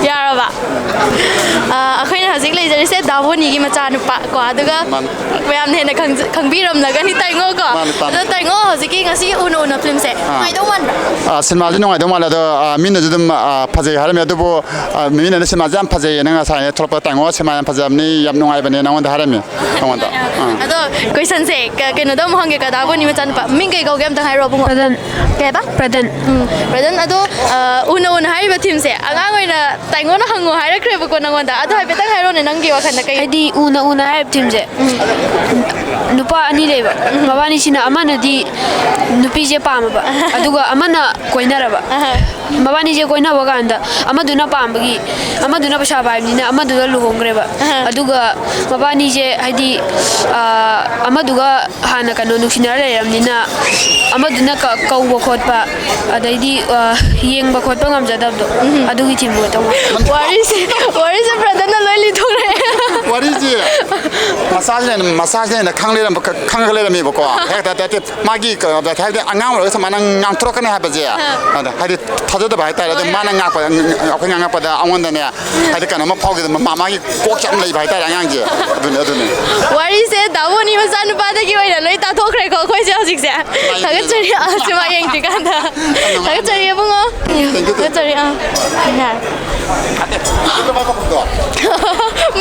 ꯌꯥꯔꯕ ꯑꯩꯈꯣꯏꯅ ꯍꯧꯖꯤꯛ ꯂꯩꯖꯔꯤꯁꯦ ꯗꯥꯕꯣꯅꯤꯒꯤ ꯃꯆꯥꯅꯨꯄꯥ ꯀꯣ ꯑꯗꯨꯒ ꯃꯌꯥꯝꯅ ꯍꯦꯟꯅ ꯈꯪꯕꯤꯔꯝꯂꯒꯅꯤ ꯇꯥꯏꯉꯣ ꯀꯣ ꯑꯗꯣ ꯇꯥꯏꯉꯣ ꯍꯧꯖꯤꯛꯀꯤ ꯉꯁꯤ ꯎꯅ ꯐꯤꯂꯝꯁꯦ ꯅꯨꯡꯉꯥꯏꯗꯧ ꯃꯥꯟꯕ꯭ꯔꯥ ꯁꯤꯅꯦꯃꯥꯁꯤ ꯅꯨꯡꯉꯥꯏꯗꯧ ꯃꯥꯜꯂꯦ ꯑꯗꯣ ꯃꯤꯅꯁꯨ ꯑꯗꯨꯝ ꯐꯖꯩ ꯍꯥꯏꯔꯝꯃꯦ ꯑꯗꯨꯕꯨ ꯃꯤꯅ ꯁꯤꯅꯦꯃꯥꯁꯤ ꯌꯥꯝ ꯐꯖꯩꯌꯦꯅ ꯉꯁꯥꯏ ꯊꯣꯛꯂꯛꯄ ꯇꯥꯏꯉꯣ ꯁꯤꯅꯦꯃꯥ ꯌꯥꯝ ꯐꯖꯕꯅꯤ ꯌꯥꯝ ꯅꯨꯡꯉꯥꯏꯕꯅꯦ ꯅꯉꯣꯟꯗ ꯍꯥꯏꯔꯝꯃꯦ ꯅꯉꯣꯟꯗ ꯑꯗꯣ ꯀꯣꯏꯁꯟꯁꯦ ꯀꯩꯅꯣꯗ ꯑꯃꯨꯛ ꯍꯪꯒꯦ ꯗꯥꯕꯣꯅꯤ ꯃꯆꯥꯅꯨꯄꯥ ꯃꯤꯡ ꯀꯩ ꯀꯧꯒꯦ ꯑꯝꯇ ꯍꯥꯏꯔꯛꯑꯣ ꯕꯨꯡꯉꯣ ꯄ꯭ꯔꯗꯟ ꯀꯩ ꯍꯥꯏꯕ ꯄ꯭ꯔꯗꯟ ꯄ꯭ꯔꯗꯟ ꯑꯗꯣ ꯎꯅ ꯍꯥꯏꯔꯤꯕ ꯊꯤꯝꯁꯦ ꯑꯉꯥꯡ ꯑꯣꯏꯅ ꯇꯥꯏꯉꯣꯅ ꯍꯪꯉꯣ ꯍꯥꯏꯔꯛꯈ꯭ꯔꯦꯕꯀꯣ ꯅꯪꯉꯣꯟꯗ ꯑꯗꯣ ꯍꯥꯏꯐꯦꯠꯇꯪ ꯍꯥꯏꯔꯣꯅꯦ ꯅꯪꯒꯤ ꯋꯥꯈꯜꯗ ꯀꯩ ꯍꯥꯏꯗꯤ ꯎꯅ ꯍꯥꯏꯔꯤꯕ ꯇꯤꯝꯁꯦ ꯅꯨꯄꯥ ꯑꯅꯤ ꯂꯩꯕ ꯃꯕꯥꯅꯤꯁꯤꯅ ꯑꯃꯅꯗꯤ ꯅꯨꯄꯤꯁꯦ ꯄꯥꯝꯃꯕ ꯑꯗꯨꯒ ꯑꯃꯅ ꯀꯣꯏꯅꯔꯕ ꯃꯕꯥꯅꯤꯁꯦ ꯀꯣꯏꯅꯕ ꯀꯥꯟꯗ ꯑꯃꯗꯨꯅ ꯄꯥꯝꯕꯒꯤ ꯑꯃꯗꯨꯅ ꯄꯩꯁꯥ ꯄꯥꯏꯕꯅꯤꯅ ꯑꯃꯗꯨꯗ ꯂꯨꯍꯣꯡꯈ꯭ꯔꯦꯕ ꯑꯗꯨꯒ ꯃꯕꯥꯅꯤꯁꯦ ꯍꯥꯏꯗꯤ ꯑꯃꯗꯨꯒ ꯍꯥꯟꯅ ꯀꯩꯅꯣ ꯅꯨꯡꯁꯤꯅꯔ ꯂꯩꯔꯕꯅꯤꯅ ꯑꯃꯗꯨꯅ ꯀꯧꯕ ꯈꯣꯠꯄ ꯑꯗꯩꯗꯤ ꯌꯦꯡꯕ ꯈꯣꯠꯄ ꯉꯝꯖꯗꯕꯗꯣ ꯑꯗꯨꯒꯤ ꯊꯤꯝ ꯑꯣꯏꯗꯧ ꯋꯥꯔꯤꯁꯦ ꯕ꯭ꯔꯗꯔꯅ ꯂꯣꯏ ꯂꯤꯊꯣꯛꯔꯛꯑꯦ ꯋꯥꯔꯤꯁꯤ ꯃꯁꯥꯁꯤꯅ ꯈꯪꯉꯒ ꯂꯩꯔꯝꯃꯦꯕꯀꯣ ꯍꯦꯛꯇ ꯃꯥꯒꯤ ꯍꯥꯏꯕꯗꯤ ꯑꯉꯥꯡ ꯑꯣꯏꯔꯒꯁꯨ ꯃꯥꯅ ꯉꯥꯡꯊꯣꯔꯛꯀꯅꯤ ꯍꯥꯏꯕꯁꯦ ꯍꯥꯏꯗꯤ ꯊꯥꯖꯗꯕ ꯍꯥꯏꯇꯥꯔꯦ ꯑꯗꯨ ꯃꯥꯅ ꯑꯩꯈꯣꯏ ꯉꯥꯡꯉꯛꯄꯗ ꯑꯩꯉꯣꯟꯗꯅꯦ ꯍꯥꯏꯗꯤ ꯀꯩꯅꯣꯝꯃ ꯐꯥꯎꯈꯤꯗ ꯃꯥꯒꯤ ꯀꯣꯛꯁꯦ ꯌꯥꯝ ꯂꯩꯕ ꯍꯥꯏꯇꯥꯔꯦ ꯑꯉꯥꯡꯁꯦ ꯑꯗꯨꯅꯤ ꯋꯥꯔꯤꯁꯦ ꯗꯥꯕꯣꯅꯤ ꯃꯆꯥꯅꯨꯄꯥꯗꯒꯤ ꯑꯣꯏꯅ ꯂꯣꯏ ꯇꯥꯊꯣꯛꯈ꯭ꯔꯦꯀꯣ ꯑꯩꯈꯣꯏꯁꯦ ꯍꯧꯖꯤꯛꯁꯦ ꯊꯥꯒꯠꯆꯔꯤ ꯁꯤꯃꯥ ꯌꯦꯡꯗ꯭ꯔꯤꯀꯥꯟꯗ ꯊꯥꯒꯠꯆꯔꯤ ꯏꯕꯨꯡꯉꯣ ꯊꯥꯒꯠꯆꯔꯤ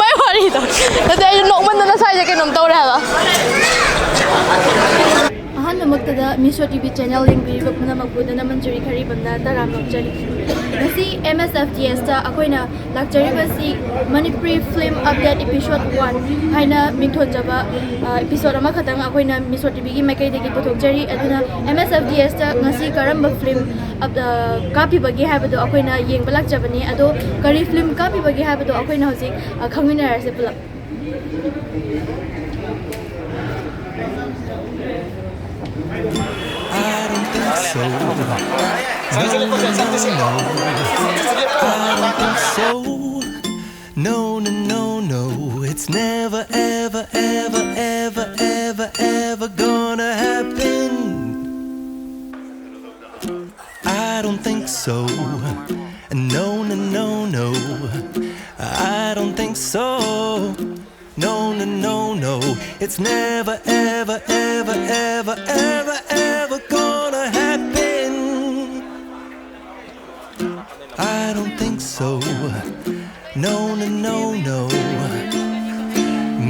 ꯃꯥꯏ ꯋꯥꯔꯤꯗꯣ ꯅꯠꯇꯦ ꯑꯩ ꯅꯣꯛꯃꯟꯗꯅ ꯁ꯭ꯋꯥꯏꯁꯦ ꯀꯩꯅꯣꯝ ꯇꯧꯔꯦ ꯍꯥꯏꯕ ꯑꯍꯥꯟꯕꯃꯛꯇꯗ ꯃꯤꯁꯣ ꯇꯤꯚꯤ ꯆꯦꯅꯦꯜ ꯌꯦꯡꯕꯤꯔꯤꯕ ꯄꯨꯝꯅꯃꯛꯄꯨ ꯙꯅꯃꯟꯖꯨꯔꯤ ꯈꯔꯤꯕꯝꯅ ꯇꯔꯥꯝ ꯅꯣꯛꯆꯔꯤ ꯉꯁꯤ MSFTSꯇ ꯑꯩꯈꯣꯏꯅ ꯂꯥꯛꯆꯔꯤꯕꯁꯤ ꯃꯅꯤꯄꯨꯔꯤ ꯐꯤल्म ꯑꯞꯗꯦꯠ ꯏꯄꯤꯁꯣꯠ 1 ꯍꯥꯏꯅ ꯃꯤꯡꯊꯣꯟꯖꯕ ꯏꯄꯤꯁꯣꯠ ꯑꯃꯈꯛꯇꯪ ꯑꯩꯈꯣꯏꯅ ꯃꯤꯁꯣ ꯇꯤꯚꯤꯒꯤ ꯃꯥꯏꯀꯩꯗꯒꯤ ꯄꯨꯊꯣꯛꯆꯔꯤ ꯑꯗꯨꯅ MSFTSꯇ ꯉꯁꯤ ꯀꯔꯝꯕ ꯐꯤल्म ꯀꯥꯞꯄꯤꯕꯒꯦ ꯍꯥꯏꯕꯗꯣ ꯑꯩꯈꯣꯏꯅ ꯌꯦꯡꯕ ꯂꯥꯛꯆꯕꯅꯤ ꯑꯗꯣ ꯀꯔꯤ ꯐꯤल्म ꯀꯥꯞꯄꯤꯕꯒꯦ ꯍꯥꯏꯕꯗꯣ ꯑꯩꯈꯣꯏꯅ ꯍꯧꯖꯤꯛ ꯈꯪꯃꯤꯟꯅꯔꯁꯦ ꯄꯨꯂꯞ I don't think so. No. It's never, ever gonna happen. I don't think so. No. I don't think so. No. It's never, ever gonna happen. I don't think so. No.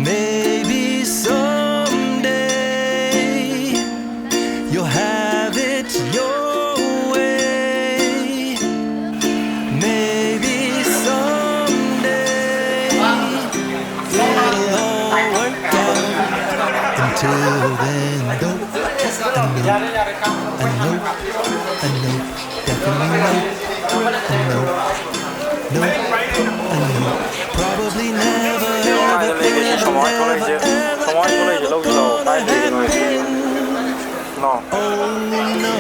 Maybe someday you'll have it your way. Maybe someday it'll all work out. Until then, don't. I know, definitely no. Probably never, ever gonna happen. Oh no.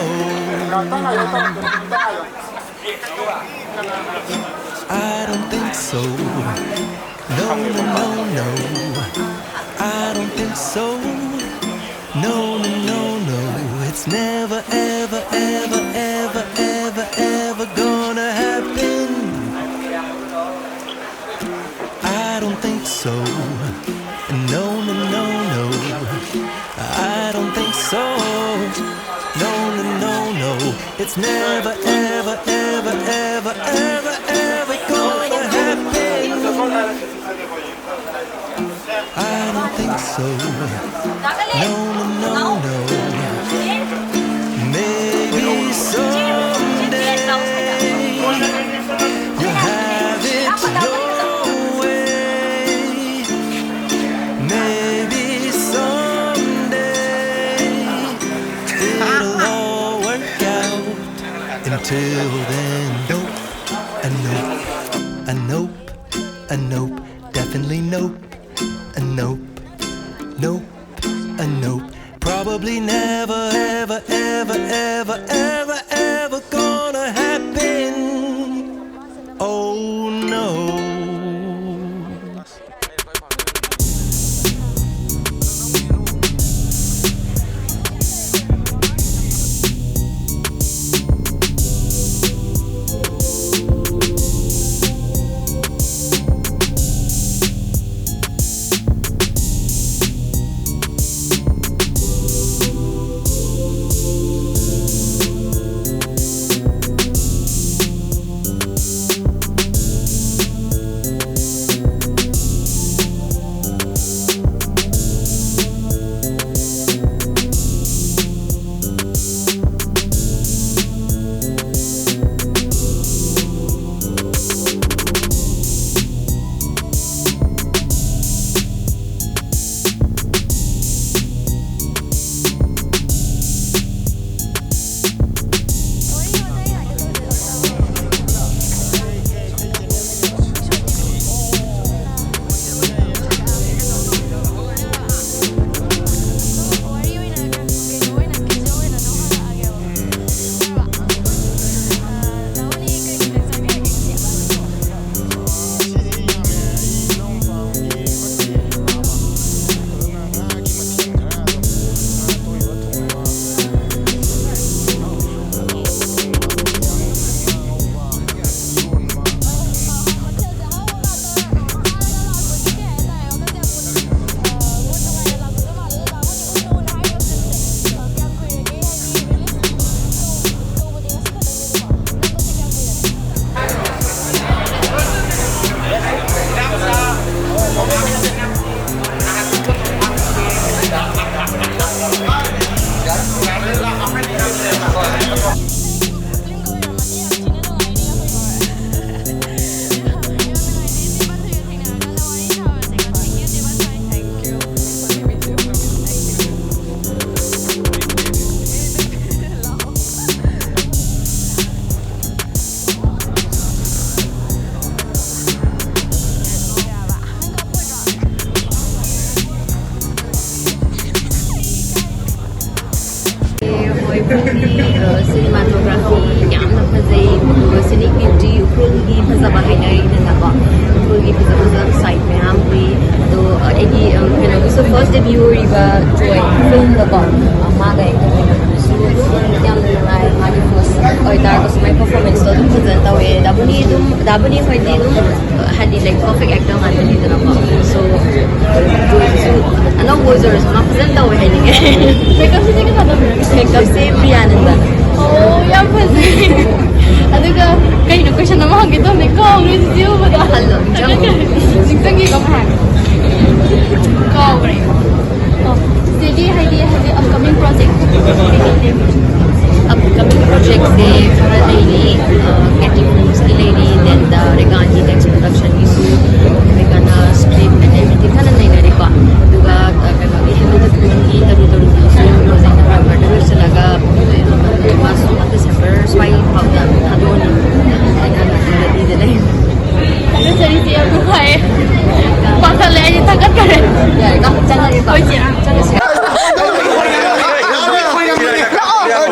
I don't think so. No. I don't think so. No. It's never, ever gonna happen. I don't think so. No. I don't think so. No. It's never, ever gonna happen. I don't think so. No. Maybe someday you'll have it your way. Maybe someday it'll all work out. Until then, nope. A nope. Definitely nope. A nope. Probably never, ever gonna happen. Oh no. cinematography yamna phajai scenic beauty ukhrugi phajaba hainai na ukhrugi phajaba site mayam hui to egi so first debut riba joy film da ba maga yamna nai mani first oi dar ko my performance to dum phajanta we dabuni hoi di dum hadi like perfect actor man ni da ba so joy anong voice or ma phajanta we hai ni Makeup sih kan ada makeup se priyananda Oh, yang pasti. Ada ke kayak question nama hang gitu, mereka orang itu pada. Hello, Singkang gitu kan. Kau beri. Oh, jadi hari upcoming project. upcoming project se currently getting films ki lady then the Reganji next production is Megana script and everything kana nahi na ripa duga kana we have the film ki taru so project na partner se laga mas December swai pauda adoni and the day Ada cari siapa bukai. Pasal lagi takkan kare. ya kamu jangan ripa Kau siapa? jangan siapa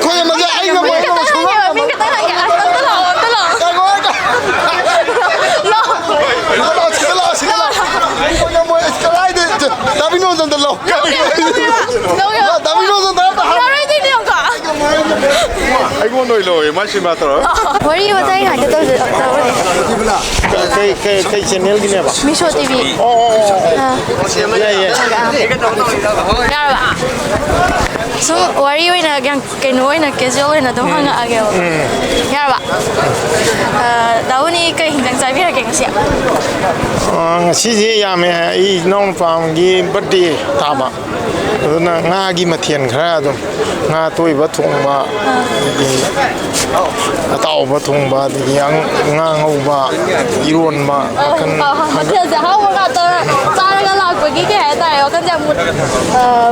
Khoya maja ai ga mo mo chuma. Min kata lagi asal tolong. Ka go ka. Lo chila. Khoya mo eskalai de. Dabino zan de lo. Dabino zan da ba. Orang ini yang kau. Ai ko noi lo ma shi ma tro Wari बताइए आगे तो kai channel gi ne ba Misho TV. Yarba. So wari oina yang kenu oina casual oina dum hanga ageo. Yarba. Dauni kai hindang sai bira keng sia. ngasi je ya me I nong pam gi birthday ta ba na nga gi mathian khara dum nga toi ba thung ba gi ataw ba thung ba gi yang nga ngau ba iron ba kan Mathil sa hawa ka to taraga lag pagi ke hai tayo kan jam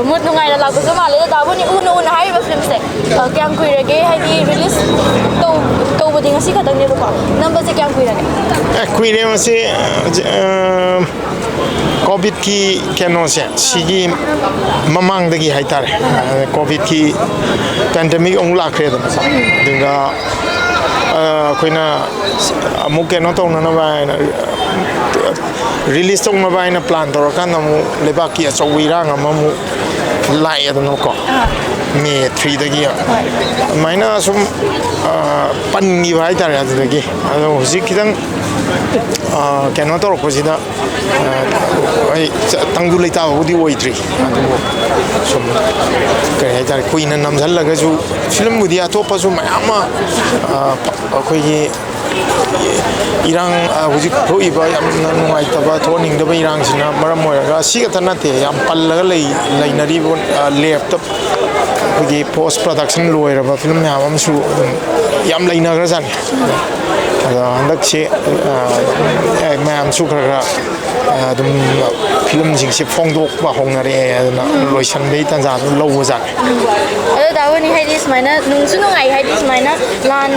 mut nungai la lag ko male Dauni un hai ba film se. Kyang kui rage hai di release to buding asi ka tang ne ko. Number se kyang kui rage. kuire ma se covid ki keno se sigi mamang dagi haitare covid ki pandemic ong la khre da dinga koina amuk keno to na ba release tong na ba na plan to kan amu leba ki achawira ngamamu lai adano ko me 3 dagi maina sum pangi ba haitare adagi ado hujik kidang keno to ko sida ai tangdu leita budi oidri adu sum kare haitare kuina namjal laga ju film budi atopa su mayama koi irang hujik roiba yamna nuai taba toning da irang sina maram moraga siga tanate yam pallaga leinari bon laptop gi post production loira ba film yam su yam leina gra jan ada handak che mam su kra dum film jing se phongdok ba hongnare na loisan bei tanza lo jan Ada Dauni hai di semaina nungsu nungai hai di semaina lan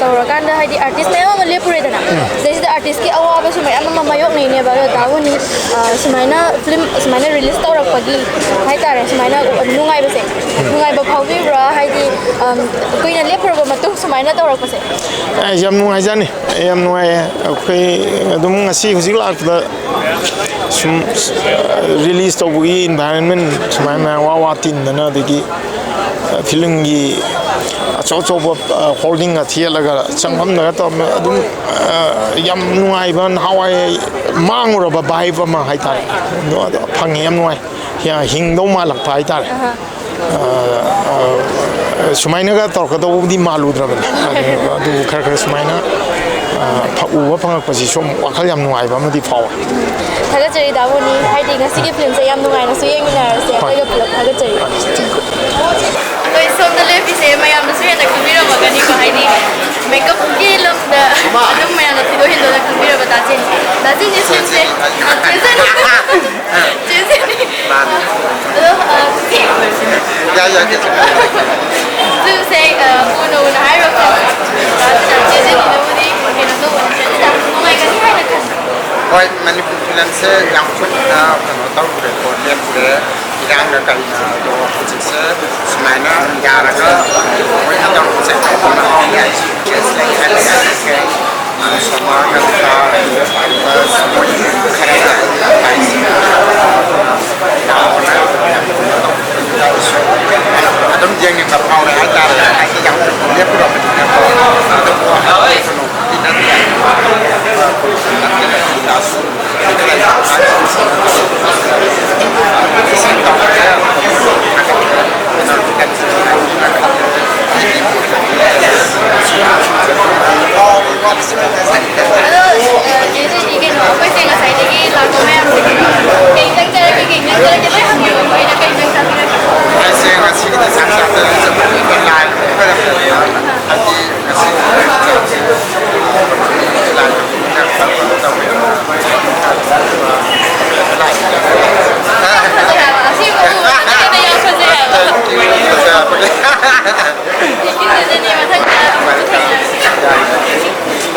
taurakan da hai di artist ne ma le pure dana. Jadi da artist ki awa ba sumai amma mayok nei ne ba Dauni semaina film semaina release taurak pagi hai tare semaina nungai ba se. Nungai ba phaubi ra hai di kuina le pure ba matung semaina taurak ba se. yam nuai jani yam nuai kai dum ngasi hujik lak da sum release to bui environment sumai ma wa tin na degi film gi acho holding a thielaga changham na to dum yam nuai ban hawai mangura ba bai ba ma hai tar no phang yam nuai ya hing do ma lak pai tar sumaina ga tor ka do di malu dra ba adu khar sumaina phu wa phang pa si som wakhal yam nuai ba ma di phaw Thaga chari Dauni hai di ngasi ki film se yam nungai na su yeng na se thaga film thaga chari. तो इस सब दले भी से मैं यहाँ से ना कुबीरा मगनी को है नहीं मेकअप के लोग द तुम मैं ना तीनों ही लोग कुबीरा बताते हैं जिस से जैसे नहीं तो से उन्होंने हायर जैसे नहीं ना मुझे कि ना तो मैं कहीं है ना Oi, manipulasi yang pun kalau tahu berapa dia pun yang nak kalau do sukses semana gara-gara oi ada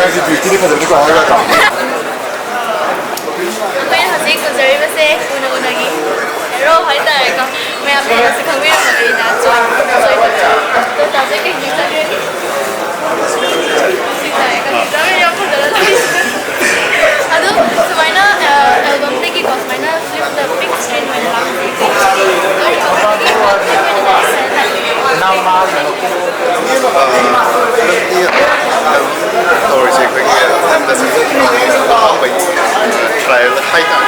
ꯃꯌꯥꯝꯁꯤ ꯕ꯭ꯌꯨꯇꯤꯗꯤ ꯐꯖꯕꯅꯤꯀꯣ ꯍꯥꯏꯔꯒ ꯑꯩꯈꯣꯏꯅ ꯍꯧꯖꯤꯛ ꯎꯖꯔꯤꯕꯁꯦ ꯎꯅꯒꯤ ꯍꯦꯔꯣ ꯍꯥꯏꯇꯥꯔꯦꯀꯣ ꯃꯌꯥꯝꯅ ꯑꯩꯅꯁꯨ ꯈꯪꯕꯤꯔꯝꯃꯒꯅꯤꯅ ꯇꯥꯖꯩ ꯀꯩ ꯆꯠꯂꯨꯔꯒꯦ ꯌꯥꯝ ꯐꯖꯅ ꯑꯗꯣ ꯁꯨꯃꯥꯏꯅ ꯑꯦꯜꯕꯝꯗꯒꯤꯀꯣ ꯁꯨꯃꯥꯏꯅ ꯐꯤꯂꯝꯗ ꯕꯤꯛ ꯁ꯭ꯀ꯭ꯔꯤꯟ ꯑꯣꯏꯅ ꯇꯧꯔꯤꯁꯦ ꯑꯩꯈꯣꯏꯒꯤ ꯑꯍꯥꯟꯕꯒꯤ ꯇ꯭ꯔꯥꯏꯌꯦꯜ ꯍꯥꯏꯇꯥꯔꯦ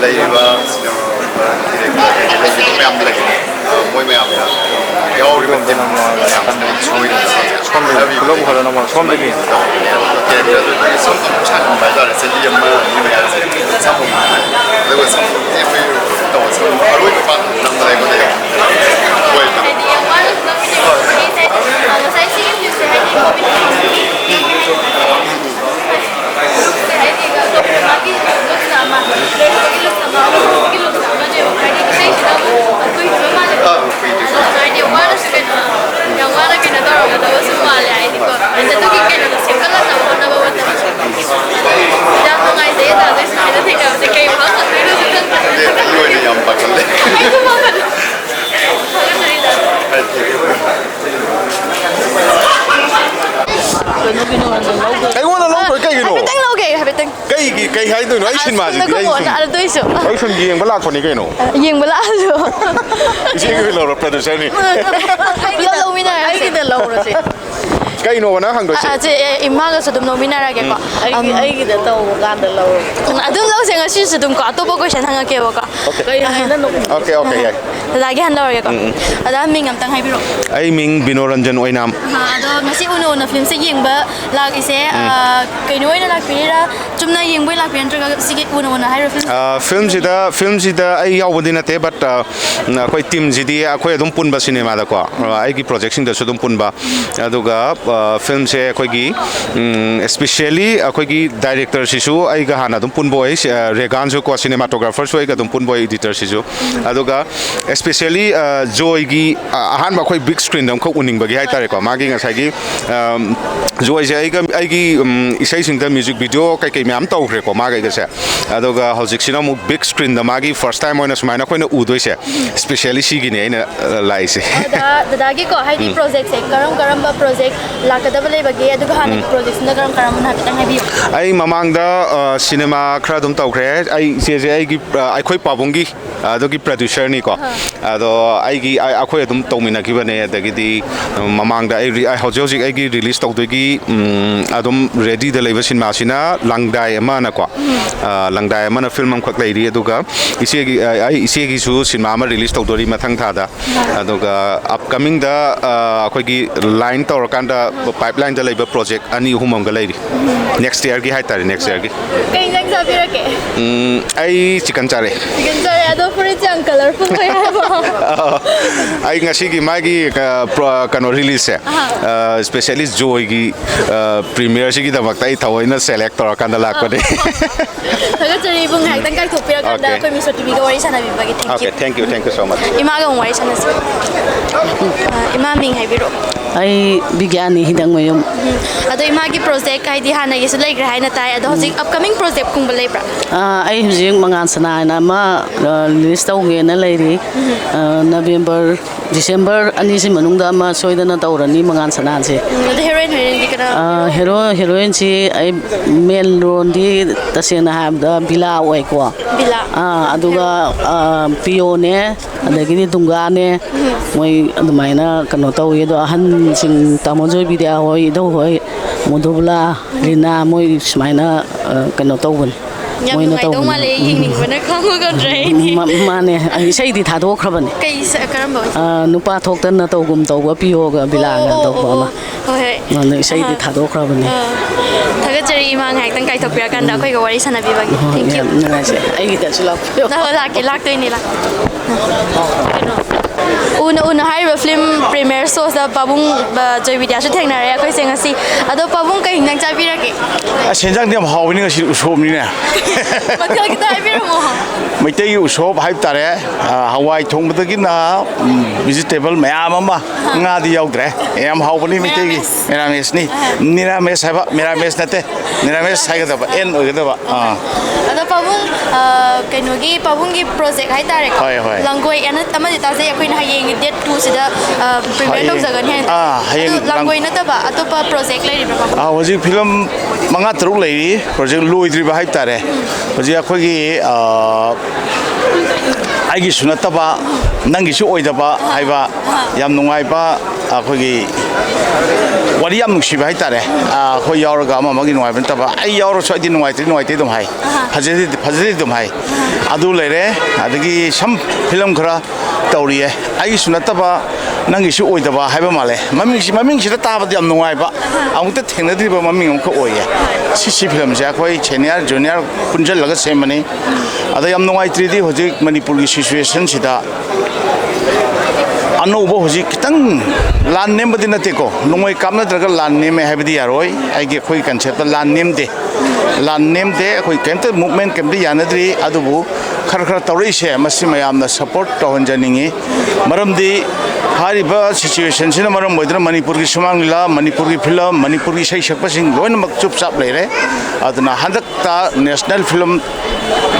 ꯂꯩꯔꯤꯕ ꯃꯌꯥꯝ ꯂꯩ ꯃꯣꯏ ꯃꯌꯥꯝꯅ ꯌꯥꯎꯔꯤꯕ ꯇꯤꯝ ꯌꯥꯝꯅ ꯁꯣꯝꯗꯒꯤ ꯀꯦꯔꯦꯛꯇꯔꯗꯨꯗꯤ ꯁꯨꯝ ꯁꯥꯟꯅꯕ ꯍꯥꯏꯇꯥꯔꯦ ꯆꯍꯤ ꯑꯃ ꯑꯅꯤ ꯃꯌꯥꯝꯁꯦ ꯁꯥꯟꯅꯕ ꯑꯗꯨꯒ ꯁꯨꯝ ꯑꯩꯈꯣꯏ ꯇꯧꯕ ꯁꯨꯝ ꯑꯔꯣꯏꯕ ꯄꯥꯛ ꯅꯝꯕꯗ ꯑꯩꯉꯣꯟꯗ ꯌꯥꯝ ꯑꯩꯉꯣꯟꯗ ꯂꯧꯗꯣꯏ ꯀꯩꯒꯤꯅꯣ 하이팅 나오게 하이팅 ꯀꯩ ꯍꯥꯏꯗꯣꯏꯅꯣ ꯑꯩ ꯁꯤꯟꯃꯥꯁꯤꯗꯤ 알아두이쇼 ꯑꯩ ꯁꯨꯝ ꯌꯦꯡꯕ ꯂꯥꯛꯄꯅꯤ ꯀꯩꯅꯣ ꯌꯦꯡꯕꯂꯥꯁꯨ 이제 ꯂꯧꯔ ꯄ꯭ꯔꯗ꯭ꯌꯨꯁꯔꯅꯤ ꯄꯨꯂꯞ ꯂꯧꯃꯤꯟꯅꯔꯁꯦ ꯑꯩꯒꯤꯗ ꯂꯧꯔꯁꯦ ꯀꯩꯅꯣꯕ ꯅꯪ ꯍꯪꯗꯣꯏꯁꯦ ꯏꯃꯥꯒꯁꯨ ꯑꯗꯨꯝ ꯂꯧꯃꯤꯟꯅꯔꯒꯦꯀꯣ ꯑꯩꯒꯤꯗ ꯇꯧꯕ ꯀꯥꯟꯗ ꯂꯧꯔꯣ ꯑꯗꯨꯝ ꯂꯧꯁꯦ ꯉꯁꯤꯁꯨ ꯑꯗꯨꯝ ꯀꯣ ꯑꯇꯣꯞꯄ ꯀꯣꯏꯁꯟ ꯍꯪꯉꯛꯀꯦꯕꯀꯣ ꯀꯩ ꯍꯥꯏꯅꯅꯣ 오케이 ꯌꯥꯏ ꯗꯗꯥꯒꯤ ꯍꯟ ꯂꯧꯔꯒꯦꯀꯣ ꯑꯗ ꯃꯤꯡ ꯑꯝꯇꯪ ꯍꯥꯏꯕꯤꯔꯛꯑꯣ ꯑꯩ ꯃꯤꯡ ꯕꯤꯅꯣꯔꯟꯖꯟ ꯑꯣꯏꯅꯥꯝ ꯑꯗꯣ ꯉꯁꯤ ꯎꯅ ꯐꯤꯂꯝꯁꯦ ꯌꯦꯡꯕ ꯂꯥꯛꯏꯁꯦ ꯀꯩꯅꯣ ꯑꯣꯏꯅ ꯂꯥꯛꯄꯤꯔꯤꯔꯥ ꯆꯨꯝꯅ ꯌꯦꯡꯕꯣꯏ ꯂꯥꯛꯄꯤꯔꯥ ꯅꯠꯇ꯭ꯔꯒ ꯁꯤꯒꯤ ꯎꯅ ꯍꯥꯏꯔꯣ ꯐꯤल्मꯁꯤꯗ ꯑꯩ ꯌꯥꯎꯕꯗꯤ ꯅꯠꯇꯦ ꯕꯠ ꯑꯩꯈꯣꯏ ꯇꯤꯝꯁꯤꯗꯤ ꯑꯩꯈꯣꯏ ꯑꯗꯨꯝ ꯄꯨꯟꯕ ꯁꯤꯅꯦꯃꯥꯗꯀꯣ ꯑꯩꯒꯤ ꯄ꯭ꯔꯣꯖꯦꯛꯁꯤꯡꯗꯁꯨ ꯑꯗꯨꯝ ꯄꯨꯟꯕ ꯑꯗꯨꯒ ꯐꯤल्मꯁꯦ ꯑꯩꯈꯣꯏꯒꯤ ꯁ꯭ꯄꯦꯁꯤꯌꯦꯜꯂꯤ ꯑꯩꯈꯣꯏꯒꯤ ꯗꯥꯏꯔꯦꯛꯇꯔꯁꯤꯁꯨ ꯑꯩꯒ ꯍꯥꯟꯅ ꯑꯗꯨꯝ ꯄꯨꯟꯕ ꯑꯣꯏ ꯔꯦꯒꯥꯟꯁꯨ ꯀꯣ ꯁꯤꯅꯦꯃꯥꯇꯣꯒ꯭ꯔꯥꯐꯔꯁꯨ ꯑꯩꯒ ꯑꯗꯨꯝ ꯄꯨꯟꯕ ꯑꯣꯏ ꯏꯗꯤꯇꯔꯁꯤꯁꯨ ꯑꯗꯨꯒ ꯁ꯭ꯄꯦꯁꯤꯌꯦꯜꯂꯤ ꯖꯣꯏꯒꯤ ꯑꯍꯥꯟꯕ ꯑꯩꯈꯣꯏ ꯕꯤꯛ ꯁ꯭ꯀ꯭ꯔꯤꯟꯗ ꯑꯃꯈꯛ ꯎꯅꯤꯡꯕꯒꯤ ꯍꯥꯏꯇꯥꯔꯦꯀꯣ ꯃꯥꯒꯤ ꯉꯁꯥꯏꯒꯤ ꯖꯣꯏꯁꯦ ꯑꯩꯒꯤ ꯏꯁꯩꯁꯤꯡꯗ ꯃ꯭ꯌꯨꯖꯤꯛ ꯚꯤꯗꯤꯑꯣ ꯀꯩꯀꯩ ꯃꯌꯥꯝ ꯇꯧꯈ꯭ꯔꯦꯀꯣ ꯃꯥꯒ ꯑꯩꯒꯁꯦ ꯑꯗꯨꯒ ꯍꯧꯖꯤꯛꯁꯤꯅ ꯑꯃꯨꯛ ꯕꯤꯛ ꯁ꯭ꯀ꯭ꯔꯤꯟꯗ ꯃꯥꯒꯤ ꯐꯥꯔꯁ ꯇꯥꯏꯝ ꯑꯣꯏꯅ ꯁꯨꯃꯥꯏꯅ ꯑꯩꯈꯣꯏꯅ ꯎꯗꯣꯏꯁꯦ ꯁ꯭ꯄꯦꯁꯤꯌꯦꯜꯂꯤ ꯁꯤꯒꯤꯅꯦ ꯑꯩꯅ ꯂꯥꯛꯏꯁꯦ ꯗꯗꯥꯒꯤꯀꯣ ꯍꯥꯏꯗꯤ ꯄ꯭ꯔꯣꯖꯦꯛꯁꯦ ꯀꯔꯝꯕ ꯄ꯭ꯔꯣꯖꯦꯛ ꯂꯥꯛꯀꯗꯕ ꯂꯩꯕꯒꯦ ꯑꯗꯨꯒ ꯍꯥꯟꯅꯒꯤ ꯄ꯭ꯔꯣꯖꯦꯛꯁꯤꯅ ꯀꯔꯝꯕꯅ ꯍꯥꯏꯐꯦꯠꯇꯪ ꯍꯥꯏꯕꯤꯌꯨ ꯑꯩ ꯃꯃꯥꯡꯗ ꯁꯤꯅꯦꯃꯥ ꯈꯔ ꯑꯗꯨꯝ ꯇꯧꯈ꯭ꯔꯦ ꯑꯩ ꯏꯆꯦꯁꯦ ꯑꯩꯈꯣꯏ ꯄꯥꯕꯨꯡꯒꯤ ꯑꯗꯨꯒꯤ ꯄ꯭ꯔꯗ꯭ꯌꯨꯁꯔꯅꯤꯀꯣ ꯑꯗꯣ ꯑꯩꯈꯣꯏ ꯑꯗꯨꯝ ꯇꯧꯃꯤꯟꯅꯈꯤꯕꯅꯦ ꯑꯗꯒꯤꯗꯤ ꯃꯃꯥꯡꯗ ꯑꯩ ꯍꯧꯖꯤꯛ ꯑꯩꯒꯤ ꯔꯤꯂꯤꯁ ꯇꯧꯗꯣꯏꯒꯤ ꯑꯗꯨꯝ ꯔꯦꯗꯤꯗ ꯂꯩꯕ ꯁꯤꯅꯦꯃꯥꯁꯤꯅ ꯂꯪꯗꯥꯏ ꯑꯃꯅꯀꯣ ꯂꯪꯗꯥꯏ ꯑꯃꯅ ꯐꯤल्म ꯑꯃꯈꯛ ꯂꯩꯔꯤ ꯑꯗꯨꯒ ꯏꯆꯦꯒꯤꯁꯨ ꯁꯤꯅꯦꯃꯥ ꯑꯃ ꯔꯤꯂꯤꯁ ꯇꯧꯗꯣꯔꯤ ꯃꯊꯪ ꯊꯥꯗ ꯑꯗꯨꯒ ꯑꯞꯀꯃꯤꯡꯗ ꯑꯩꯈꯣꯏꯒꯤ ꯂꯥꯏꯟ ꯇꯧꯔꯀꯥꯟꯗ ꯄꯥꯏꯞꯂꯥꯏꯟꯗ ꯂꯩꯕ ꯄ꯭ꯔꯣꯖꯦꯛ ꯑꯅꯤ ꯑꯍꯨꯝ ꯑꯃꯒ ꯂꯩꯔꯤ ꯅꯦꯛꯁ ꯏꯌꯔꯒꯤ ꯍꯥꯏꯇꯥꯔꯦ ꯅꯦꯛꯁ ꯏꯌꯔꯒꯤ ꯀꯩ ꯏꯟꯖꯥꯡ ꯆꯥꯕꯤꯔꯛꯀꯦ ꯑꯩ ꯆꯤꯀꯟ ꯆꯥꯔꯦ ꯆꯤꯀꯟ ꯆꯥꯔꯦ ꯑꯗꯣ ꯐꯨꯔꯤꯠꯁꯦ ꯌꯥꯝ ꯀꯂꯔꯐꯨꯜ ꯑꯣꯏ ꯍꯥꯏꯕ ꯑꯩ ꯉꯁꯤꯒꯤ ꯃꯥꯒꯤ ꯀꯩꯅꯣ ꯔꯤꯂꯤꯁꯁꯦ ꯁ꯭ꯄꯦꯁꯤꯌꯦꯜꯂꯤ ꯖꯣꯏꯒꯤ ꯄ꯭ꯔꯤꯃꯤꯌꯔꯁꯤꯒꯤꯗꯃꯛꯇ ꯑꯩ ꯊꯑꯣꯏꯅ ꯁꯦꯂꯦꯛ ꯇꯧꯔꯀꯥꯟꯗ ꯂꯥꯛꯄꯅꯦ ꯊꯥꯒꯠꯆꯔꯤ ꯏꯕꯨꯡ ꯉꯥꯏꯍꯥꯛꯇꯪ ꯀꯥꯏꯊꯣꯛꯄꯤꯔꯀꯥꯟꯗ ꯑꯩꯈꯣꯏ ꯃꯤꯁꯣ ꯇꯤꯚꯤꯒ ꯋꯥꯔꯤ ꯁꯥꯟꯅꯕꯤꯕꯒꯤ ꯊꯦꯡꯛ ꯌꯨ ꯁꯣ ꯃꯆ 이마가 온 와리 샤나스 이마 밍 하이비로 ꯑꯩ ꯕꯤꯒ꯭ꯌꯥꯅꯤ ꯍꯤꯗꯪꯃꯌꯨꯝ ꯑꯗꯣ ꯏꯃꯥꯒꯤ ꯄ꯭ꯔꯣꯖꯦꯛ ꯍꯥꯏꯗꯤ ꯍꯥꯟꯅꯒꯤꯁꯨ ꯂꯩꯈ꯭ꯔꯦ ꯍꯥꯏꯅ ꯇꯥꯏ ꯑꯗꯣ ꯍꯧꯖꯤꯛ ꯑꯞꯀꯃꯤꯡ ꯄ꯭ꯔꯣꯖꯦꯛ ꯀꯨꯝꯕ ꯂꯩꯕ꯭ꯔꯥ ꯑꯩ ꯍꯧꯖꯤꯛ ꯃꯉꯥꯟ ꯁꯅꯥ ꯍꯥꯏꯅ ꯑꯃ ꯔꯤꯂꯤꯁ ꯇꯧꯒꯦꯅ ꯂꯩꯔꯤ ꯅꯕꯦꯝꯕꯔ ꯗꯤꯁꯦꯝꯕꯔ ꯑꯅꯤꯁꯤ ꯃꯅꯨꯡꯗ ꯑꯃ ꯁꯣꯏꯗꯅ ꯇꯧꯔꯅꯤ ꯃꯉꯥꯟ ꯁꯅꯥꯁꯦ ꯑꯗꯣ ꯍꯦꯔꯣꯏꯟꯗꯤ ꯀꯅꯥ ꯍꯦꯔꯣꯏꯟꯁꯤ ꯑꯩ ꯃꯦꯟ ꯔꯣꯜꯗꯤ ꯇꯁꯦꯡꯅ ꯍꯥꯏꯕꯗ ꯕꯤꯂꯥ ꯑꯣꯏꯀꯣ ꯕꯤꯂꯥ ꯑꯗꯨꯒ ꯄꯤꯌꯣꯅꯦ ꯑꯗꯒꯤꯗꯤ ꯗꯨꯡꯒꯥꯅꯦ ꯃꯣꯏ ꯑꯗꯨꯃꯥꯏꯅ ꯀꯩꯅꯣ ꯇꯧꯋꯤ ꯑꯗꯣ ꯑꯍꯟꯁꯤꯡ ꯇꯥꯃꯣꯖꯣꯏ ꯕꯤꯗ꯭ꯌꯥ ꯍꯣꯏ ꯏꯙꯧ ꯍꯣꯏ ꯃꯣꯙꯨꯕꯂꯥ ꯔꯤꯅꯥ ꯃꯣꯏ ꯁꯨꯃꯥꯏꯅ ꯀꯩꯅꯣ ꯇꯧꯕꯅꯤ ꯌꯥꯝ ꯅꯨꯡꯉꯥꯏꯗꯧ ꯃꯥꯜꯂꯦ ꯌꯦꯡꯅꯤꯡꯕꯅ ꯈꯪꯉꯒꯗ꯭ꯔꯦ ꯃꯥꯅꯦ ꯏꯁꯩꯗꯤ ꯊꯥꯗꯣꯛꯈ꯭ꯔꯕꯅꯤ ꯀꯩ ꯀꯔꯝꯕ ꯅꯨꯄꯥ ꯊꯣꯛꯇꯅ ꯇꯧꯒꯨꯝ ꯇꯧꯕ ꯄꯤꯌꯣꯒ ꯕꯤꯂꯥꯒ ꯇꯧꯕ ꯑꯃ ꯍꯣꯏ ꯅꯪ ꯏꯁꯩꯗꯤ ꯊꯥꯗꯣꯛꯈ꯭ꯔꯕꯅꯤ ꯊꯥꯒꯠꯆꯔꯤ ꯏꯃꯥ ꯉꯥꯏꯍꯥꯛꯇꯪ ꯀꯥꯏꯊꯣꯛꯄꯤꯔꯀꯥꯟꯗ ꯑꯩꯈꯣꯏꯒ ꯋꯥꯔꯤ ꯁꯥꯟꯅꯕꯤꯕꯒꯤ ꯊꯦꯡꯛ ꯌꯨ ꯌꯥꯝ ꯅꯨꯡꯉꯥꯏꯖꯩ ꯑꯩꯒꯤꯗꯁꯨ ꯂꯥꯛꯄꯤꯌꯣ ꯂꯥꯛꯀꯦ ꯂꯥꯛꯇꯣꯏꯅꯤ ꯎꯅ ꯍꯥꯏꯔꯤꯕ ꯐꯤꯂꯝ ꯄ꯭ꯔꯤꯃꯤꯌꯔ ꯁꯣꯁꯗ ꯄꯥꯕꯨꯡ ꯖꯣꯏꯕꯤꯗ꯭ꯌꯥꯁꯨ ꯊꯦꯡꯅꯔꯦ ꯑꯩꯈꯣꯏꯁꯦ ꯉꯁꯤ ꯑꯗꯣ ꯄꯥꯕꯨꯡ ꯀꯩ ꯍꯤꯟꯖꯥꯡ ꯆꯥꯕꯤꯔꯒꯦ ꯁꯦꯟꯖꯥꯡꯗꯤ ꯌꯥꯝ ꯍꯥꯎꯕꯅꯤ ꯉꯁꯤ ꯎꯁꯣꯞꯅꯤꯅꯦ ꯃꯊꯦꯜ ꯈꯤꯇ ꯍꯥꯏꯕꯤꯔꯝꯃꯣ ꯃꯩꯇꯩꯒꯤ ꯎꯁꯣꯞ ꯍꯥꯏꯕ ꯇꯥꯔꯦ ꯍꯋꯥꯏ ꯊꯣꯡꯕꯗꯒꯤꯅ ꯚꯤꯖꯤꯇꯦꯕꯜ ꯃꯌꯥꯝ ꯑꯃ ꯉꯥꯗꯤ ꯌꯥꯎꯗ꯭ꯔꯦ ꯌꯥꯝ ꯍꯥꯎꯕꯅꯤ ꯃꯩꯇꯩꯒꯤ ꯃꯦꯔꯥꯃꯦꯁꯅꯤ ꯅꯤꯔꯥꯃꯦꯁ ꯍꯥꯏꯕ ꯃꯦꯔꯥꯃꯦꯁ ꯅꯠꯇꯦ ꯅꯤꯔꯥꯃꯦꯁ ꯍꯥꯏꯒꯗꯕ ꯑꯦꯟ ꯑꯣꯏꯒꯗꯕ ꯑꯗꯣ ꯄꯥꯕꯨꯡ ꯀꯩꯅꯣꯒꯤ ꯄꯥꯕꯨꯡꯒꯤ ꯄ꯭ꯔꯣꯖꯦꯛ ꯍꯥꯏꯇꯥꯔꯦꯀꯣ ꯂꯥꯡꯒꯣꯏ ꯑꯃꯗꯤ ꯇꯥꯖꯩ ꯑꯩꯈꯣꯏꯅ ꯍꯌꯦꯡ ꯗꯦꯠ 2ꯁꯤꯗ ꯄ꯭ꯔꯤꯃꯤꯌꯔ ꯇꯧꯖꯒꯅꯤ ꯍꯥꯏꯅ ꯑꯗꯨ ꯂꯥꯡꯒꯣꯏ ꯅꯠꯇꯕ ꯑꯇꯣꯞꯄ ꯄ꯭ꯔꯣꯖꯦꯛ ꯂꯩꯔꯤꯕ꯭ꯔꯥ ꯄꯥꯕꯨꯡ ꯍꯧꯖꯤꯛ ꯐꯤꯂꯝ 5-6 ꯂꯩꯔꯤ ꯄ꯭ꯔꯣꯖꯦꯛ ꯂꯣꯏꯗ꯭ꯔꯤꯕ ꯍꯥꯏꯕ ꯇꯥꯔꯦ ꯍꯧꯖꯤꯛ ꯑꯩꯈꯣꯏꯒꯤ ꯑꯩꯒꯤꯁꯨ ꯅꯠꯇꯕ ꯅꯪꯒꯤꯁꯨ ꯑꯣꯏꯗꯕ ꯍꯥꯏꯕ ꯌꯥꯝ ꯅꯨꯡꯉꯥꯏꯕ ꯑꯩꯈꯣꯏꯒꯤ ꯋꯥꯔꯤ ꯌꯥꯝ ꯅꯨꯡꯁꯤꯕ ꯍꯥꯏꯇꯥꯔꯦ ꯑꯩꯈꯣꯏ ꯌꯥꯎꯔꯒ ꯑꯃꯒꯤ ꯅꯨꯡꯉꯥꯏꯕ ꯅꯠꯇꯕ ꯑꯩ ꯌꯥꯎꯔꯁꯨ ꯑꯩꯗꯤ ꯅꯨꯡꯉꯥꯏꯇꯦ ꯑꯗꯨꯝ ꯍꯥꯏ ꯐꯖꯗꯦ ꯑꯗꯨꯝ ꯍꯥꯏ ꯑꯗꯨ ꯂꯩꯔꯦ ꯑꯗꯒꯤ ꯁꯝ ꯐꯤꯂꯝ ꯈꯔ ꯇꯧꯔꯤꯌꯦ ꯑꯩꯒꯤꯁꯨ ꯅꯠꯇꯕ ꯅꯪꯒꯤꯁꯨ ꯑꯣꯏꯗꯕ ꯍꯥꯏꯕ ꯃꯥꯜꯂꯦ ꯃꯃꯤꯡꯁꯤꯗ ꯇꯥꯕꯗ ꯌꯥꯝ ꯅꯨꯡꯉꯥꯏꯕ ꯑꯃꯨꯛꯇ ꯊꯦꯡꯅꯗ꯭ꯔꯤꯕ ꯃꯃꯤꯡ ꯑꯃꯈꯛ ꯑꯣꯏꯌꯦ ꯁꯤ ꯐꯤꯂꯝꯁꯦ ꯑꯩꯈꯣꯏ ꯁꯦꯅꯤꯌꯔ ꯖꯨꯅꯤꯌꯔ ꯄꯨꯟꯁꯤꯜꯂꯒ ꯁꯦꯝꯕꯅꯤ ꯑꯗ ꯌꯥꯝ ꯅꯨꯡꯉꯥꯏꯇ꯭ꯔꯤꯗꯤ ꯍꯧꯖꯤꯛ ꯃꯅꯤꯄꯨꯔꯒꯤ ꯁꯤꯆꯨꯋꯦꯁꯟꯁꯤꯗ ꯑꯅꯧꯕ ꯍꯧꯖꯤꯛ ꯈꯤꯇꯪ ꯂꯥꯟ ꯅꯦꯝꯕꯗꯤ ꯅꯠꯇꯦꯀꯣ ꯅꯣꯡꯃꯩ ꯀꯥꯞꯅꯗ꯭ꯔꯒ ꯂꯥꯟ ꯅꯦꯝꯃꯦ ꯍꯥꯏꯕꯗꯤ ꯌꯥꯔꯣꯏ ꯑꯩꯈꯣꯏꯒꯤ ꯀꯟꯁꯦꯞꯇ ꯂꯥꯟ ꯅꯦꯝꯗꯦ ꯑꯩꯈꯣꯏ ꯀꯩꯝꯇ ꯃꯨꯚꯃꯦꯟ ꯀꯩꯝꯇ ꯌꯥꯅꯗ꯭ꯔꯤ ꯑꯗꯨꯕꯨ ꯈꯔ ꯇꯧꯔꯛꯏꯁꯦ ꯃꯁꯤ ꯃꯌꯥꯝꯅ ꯁꯄꯣꯔꯠ ꯇꯧꯍꯟꯖꯅꯤꯡꯉꯤ ꯃꯔꯝꯗꯤ ꯍꯥꯏꯔꯤꯕ ꯁꯤꯆꯨꯋꯦꯁꯟꯁꯤꯅ ꯃꯔꯝ ꯑꯣꯏꯗꯨꯅ ꯃꯅꯤꯄꯨꯔꯒꯤ ꯁꯨꯃꯥꯡ ꯂꯤꯂꯥ ꯃꯅꯤꯄꯨꯔꯒꯤ ꯐꯤꯂꯝ ꯃꯅꯤꯄꯨꯔꯒꯤ ꯏꯁꯩ ꯁꯛꯄꯁꯤꯡ ꯂꯣꯏꯅꯃꯛ ꯆꯨꯞꯆꯥꯞ ꯂꯩꯔꯦ ꯑꯗꯨꯅ ꯍꯟꯗꯛꯇ ꯅꯦꯁꯅꯦꯜ ꯐꯤꯂꯝ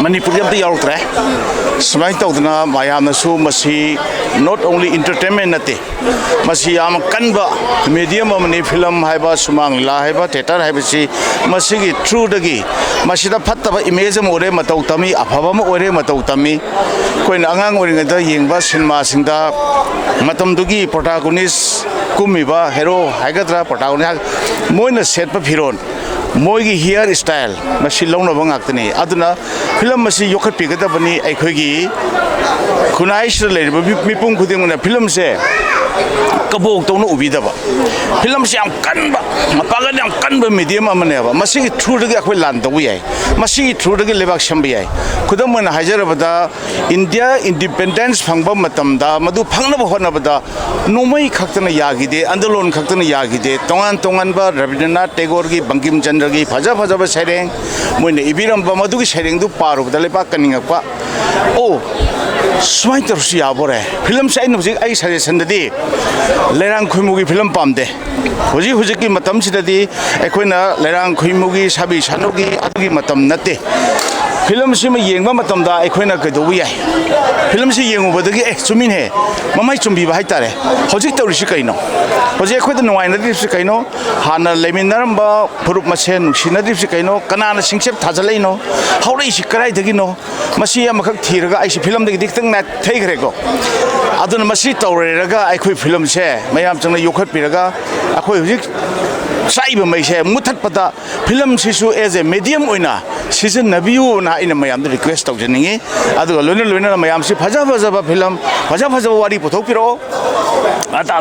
ꯃꯅꯤꯄꯨꯔꯒꯤ ꯑꯝꯇ ꯌꯥꯎꯔꯛꯇ꯭ꯔꯦ ꯁꯨꯃꯥꯏꯅ ꯇꯧꯗꯅ ꯃꯌꯥꯝꯅꯁꯨ ꯃꯁꯤ ꯅꯣꯠ ꯑꯣꯡꯂꯤ ꯏꯟꯇꯔꯇꯦꯟꯃꯦꯟ ꯅꯠꯇꯦ ꯃꯁꯤ ꯌꯥꯝ ꯀꯟꯕ ꯃꯦꯗꯤꯌꯝ ꯑꯃꯅꯤ ꯐꯤꯂꯝ ꯍꯥꯏꯕ ꯁꯨꯃꯥꯡ ꯂꯤꯂꯥ ꯍꯥꯏꯕ ꯊꯤꯌꯦꯇꯔ ꯍꯥꯏꯕꯁꯤ ꯃꯁꯤꯒꯤ ꯊ꯭ꯔꯨꯗꯒꯤ ꯃꯁꯤꯗ ꯐꯠꯇꯕ ꯏꯃꯦꯖ ꯑꯃ ꯑꯣꯏꯔꯦ ꯃꯇꯧ ꯇꯝꯃꯤ ꯑꯐꯕ ꯑꯃ ꯑꯣꯏꯔꯦ ꯃꯇꯧ ꯇꯝꯃꯤ ꯑꯩꯈꯣꯏꯅ ꯑꯉꯥꯡ ꯑꯣꯏꯔꯤꯉꯩꯗ ꯌꯦꯡꯕ ꯁꯤꯅꯦꯃꯥꯁꯤꯡꯗ ꯃꯇꯝꯗꯨꯒꯤ ꯄ꯭ꯔꯣꯇꯥꯒꯣꯅꯤꯁ ꯀꯨꯝꯃꯤꯕ ꯍꯦꯔꯣ ꯍꯥꯏꯒꯗ꯭ꯔꯥ ꯄ꯭ꯔꯣꯇꯥꯒꯣꯅꯤꯁ ꯃꯣꯏꯅ ꯁꯦꯠꯄ ꯐꯤꯔꯣꯜ ꯃꯣꯏꯒꯤ ꯍꯤꯌꯔ ꯁ꯭ꯇꯥꯏꯜ ꯃꯁꯤ ꯂꯧꯅꯕ ꯉꯥꯛꯇꯅꯤ ꯑꯗꯨꯅ ꯐꯤꯂꯝ ꯑꯁꯤ ꯌꯣꯛꯈꯠꯄꯤꯒꯗꯕꯅꯤ ꯑꯩꯈꯣꯏꯒꯤ ꯈꯨꯟꯅꯥꯏꯁꯤꯗ ꯂꯩꯔꯤꯕ ꯃꯤꯄꯨꯝ ꯈꯨꯗꯤꯡꯃꯛꯅ ꯐꯤꯂꯝꯁꯦ ꯀꯕꯣꯛ ꯇꯧꯅ ꯎꯕꯤꯗꯕ ꯐꯤꯂꯝꯁꯦ ꯌꯥꯝ ꯀꯟꯕ ꯃꯄꯥꯡꯒꯜ ꯌꯥꯝ ꯀꯟꯕ ꯃꯤꯗꯤꯌꯝ ꯑꯃꯅꯦꯕ ꯃꯁꯤꯒꯤ ꯊ꯭ꯔꯨꯗꯒꯤ ꯑꯩꯈꯣꯏ ꯂꯥꯟ ꯇꯧꯕ ꯌꯥꯏ ꯃꯁꯤꯒꯤ ꯊ꯭ꯔꯨꯗꯒꯤ ꯂꯩꯕꯥꯛ ꯁꯦꯝꯕ ꯌꯥꯏ ꯈꯨꯗꯝ ꯑꯣꯏꯅ ꯍꯥꯏꯖꯔꯕꯗ ꯏꯟꯗꯤꯌꯥ ꯏꯟꯗꯤꯄꯦꯟꯗꯦꯟꯁ ꯐꯪꯕ ꯃꯇꯝꯗ ꯃꯗꯨ ꯐꯪꯅꯕ ꯍꯣꯠꯅꯕꯗ ꯅꯣꯡꯃꯩ ꯈꯛꯇꯅ ꯌꯥꯈꯤꯗꯦ ꯑꯟꯗꯣꯂꯣꯟ ꯈꯛꯇꯅ ꯌꯥꯈꯤꯗꯦ ꯇꯣꯉꯥꯟꯕ ꯔꯕꯤꯟꯗ꯭ꯔꯅꯥꯊ ꯇꯦꯒꯣꯔꯒꯤ ꯕꯪꯀꯤꯝ ꯆꯟꯗ꯭ꯔꯒꯤ ꯐꯖꯕ ꯁꯩꯔꯦꯡ ꯃꯣꯏꯅ ꯏꯕꯤꯔꯝꯕ ꯃꯗꯨꯒꯤ ꯁꯩꯔꯦꯡꯗꯨ ꯄꯥꯔꯨꯕꯗ ꯂꯩꯕꯥꯛ ꯀꯟꯅꯤꯡꯉꯛꯄ ꯁꯨꯃꯥꯏꯅ ꯇꯧꯔꯁꯨ ꯌꯥꯕꯣꯔꯦ ꯐꯤꯂꯝꯁꯦ ꯑꯩꯅ ꯍꯧꯖꯤꯛ ꯑꯩ ꯁꯖꯦꯁꯟꯗꯗꯤ ꯂꯩꯔꯥꯡ ꯈꯣꯏꯃꯨꯒꯤ ꯐꯤꯂꯝ ꯄꯥꯝꯗꯦ ꯍꯧꯖꯤꯛꯀꯤ ꯃꯇꯝꯁꯤꯗꯗꯤ ꯑꯩꯈꯣꯏꯅ ꯂꯩꯔꯥꯡ ꯈꯣꯏꯃꯨꯒꯤ ꯁꯥꯕꯤ ꯁꯥꯅꯨꯒꯤ ꯑꯗꯨꯒꯤ ꯃꯇꯝ ꯅꯠꯇꯦ ꯐꯤꯂꯝꯁꯤꯃ ꯌꯦꯡꯕ ꯃꯇꯝꯗ ꯑꯩꯈꯣꯏꯅ ꯀꯩꯗꯧꯕ ꯌꯥꯏ ꯐꯤꯂꯝꯁꯤ ꯌꯦꯡꯉꯨꯕꯗꯒꯤ ꯆꯨꯝꯃꯤꯅꯦ ꯃꯃꯥꯏ ꯆꯨꯝꯕꯤꯕ ꯍꯥꯏꯇꯥꯔꯦ ꯍꯧꯖꯤꯛ ꯇꯧꯔꯤꯁꯤ ꯀꯩꯅꯣ ꯍꯧꯖꯤꯛ ꯑꯩꯈꯣꯏꯗ ꯅꯨꯡꯉꯥꯏꯅꯗ꯭ꯔꯤꯕꯁꯤ ꯀꯩꯅꯣ ꯍꯥꯟꯅ ꯂꯩꯃꯤꯟꯅꯔꯝꯕ ꯐꯨꯔꯨꯞ ꯃꯁꯦꯟ ꯅꯨꯡꯁꯤꯅꯗ꯭ꯔꯤꯕꯁꯤ ꯀꯩꯅೋ ꯀꯅꯥꯅ ꯁꯤꯡꯆꯦꯞ ꯊꯥꯖꯤꯜꯂꯛꯏꯅꯣ ꯍꯧꯔꯛꯏꯁꯤ ꯀꯗꯥꯏꯗꯒꯤꯅꯣ ꯃꯁꯤ ꯑꯃꯈꯛ ꯊꯤꯔꯒ ꯑꯩꯁꯤ ꯐꯤꯂꯝꯗꯒꯤꯗꯤ ꯈꯤꯇꯪ ꯊꯩꯈ꯭ꯔꯦꯀꯣ ꯑꯗꯨꯅ ꯃꯁꯤ ꯇꯧꯔꯦꯔꯒ ꯑꯩꯈꯣꯏ ꯐꯤꯂꯝꯁꯦ ꯃꯌꯥꯝ ꯆꯪꯅ ꯌꯣꯛꯈꯠꯄꯤꯔꯒ ꯑꯩꯈꯣꯏ ꯍꯧꯖꯤꯛ ꯆꯥꯏꯕ ꯃꯩꯁꯦ ꯃꯨꯊꯠꯄꯗ ꯐꯤꯂꯝꯁꯤꯁꯨ ꯑꯦꯖ ꯑꯦ ꯃꯦꯗꯤꯌꯝ ꯑꯣꯏꯅ ꯁꯤꯖꯤꯟꯅꯕꯤꯌꯨꯅ ꯑꯩꯅ ꯃꯌꯥꯝꯗ ꯔꯤꯀ꯭ꯋꯦꯁ ꯇꯧꯖꯅꯤꯡꯉꯤ ꯑꯗꯨꯒ ꯂꯣꯏꯅꯅ ꯃꯌꯥꯝꯁꯤ ꯐꯖꯕ ꯐꯤꯂꯝꯐꯖꯕ ꯋꯥꯔꯤ ꯄꯨꯊꯣꯛꯄꯤꯔꯛꯑꯣ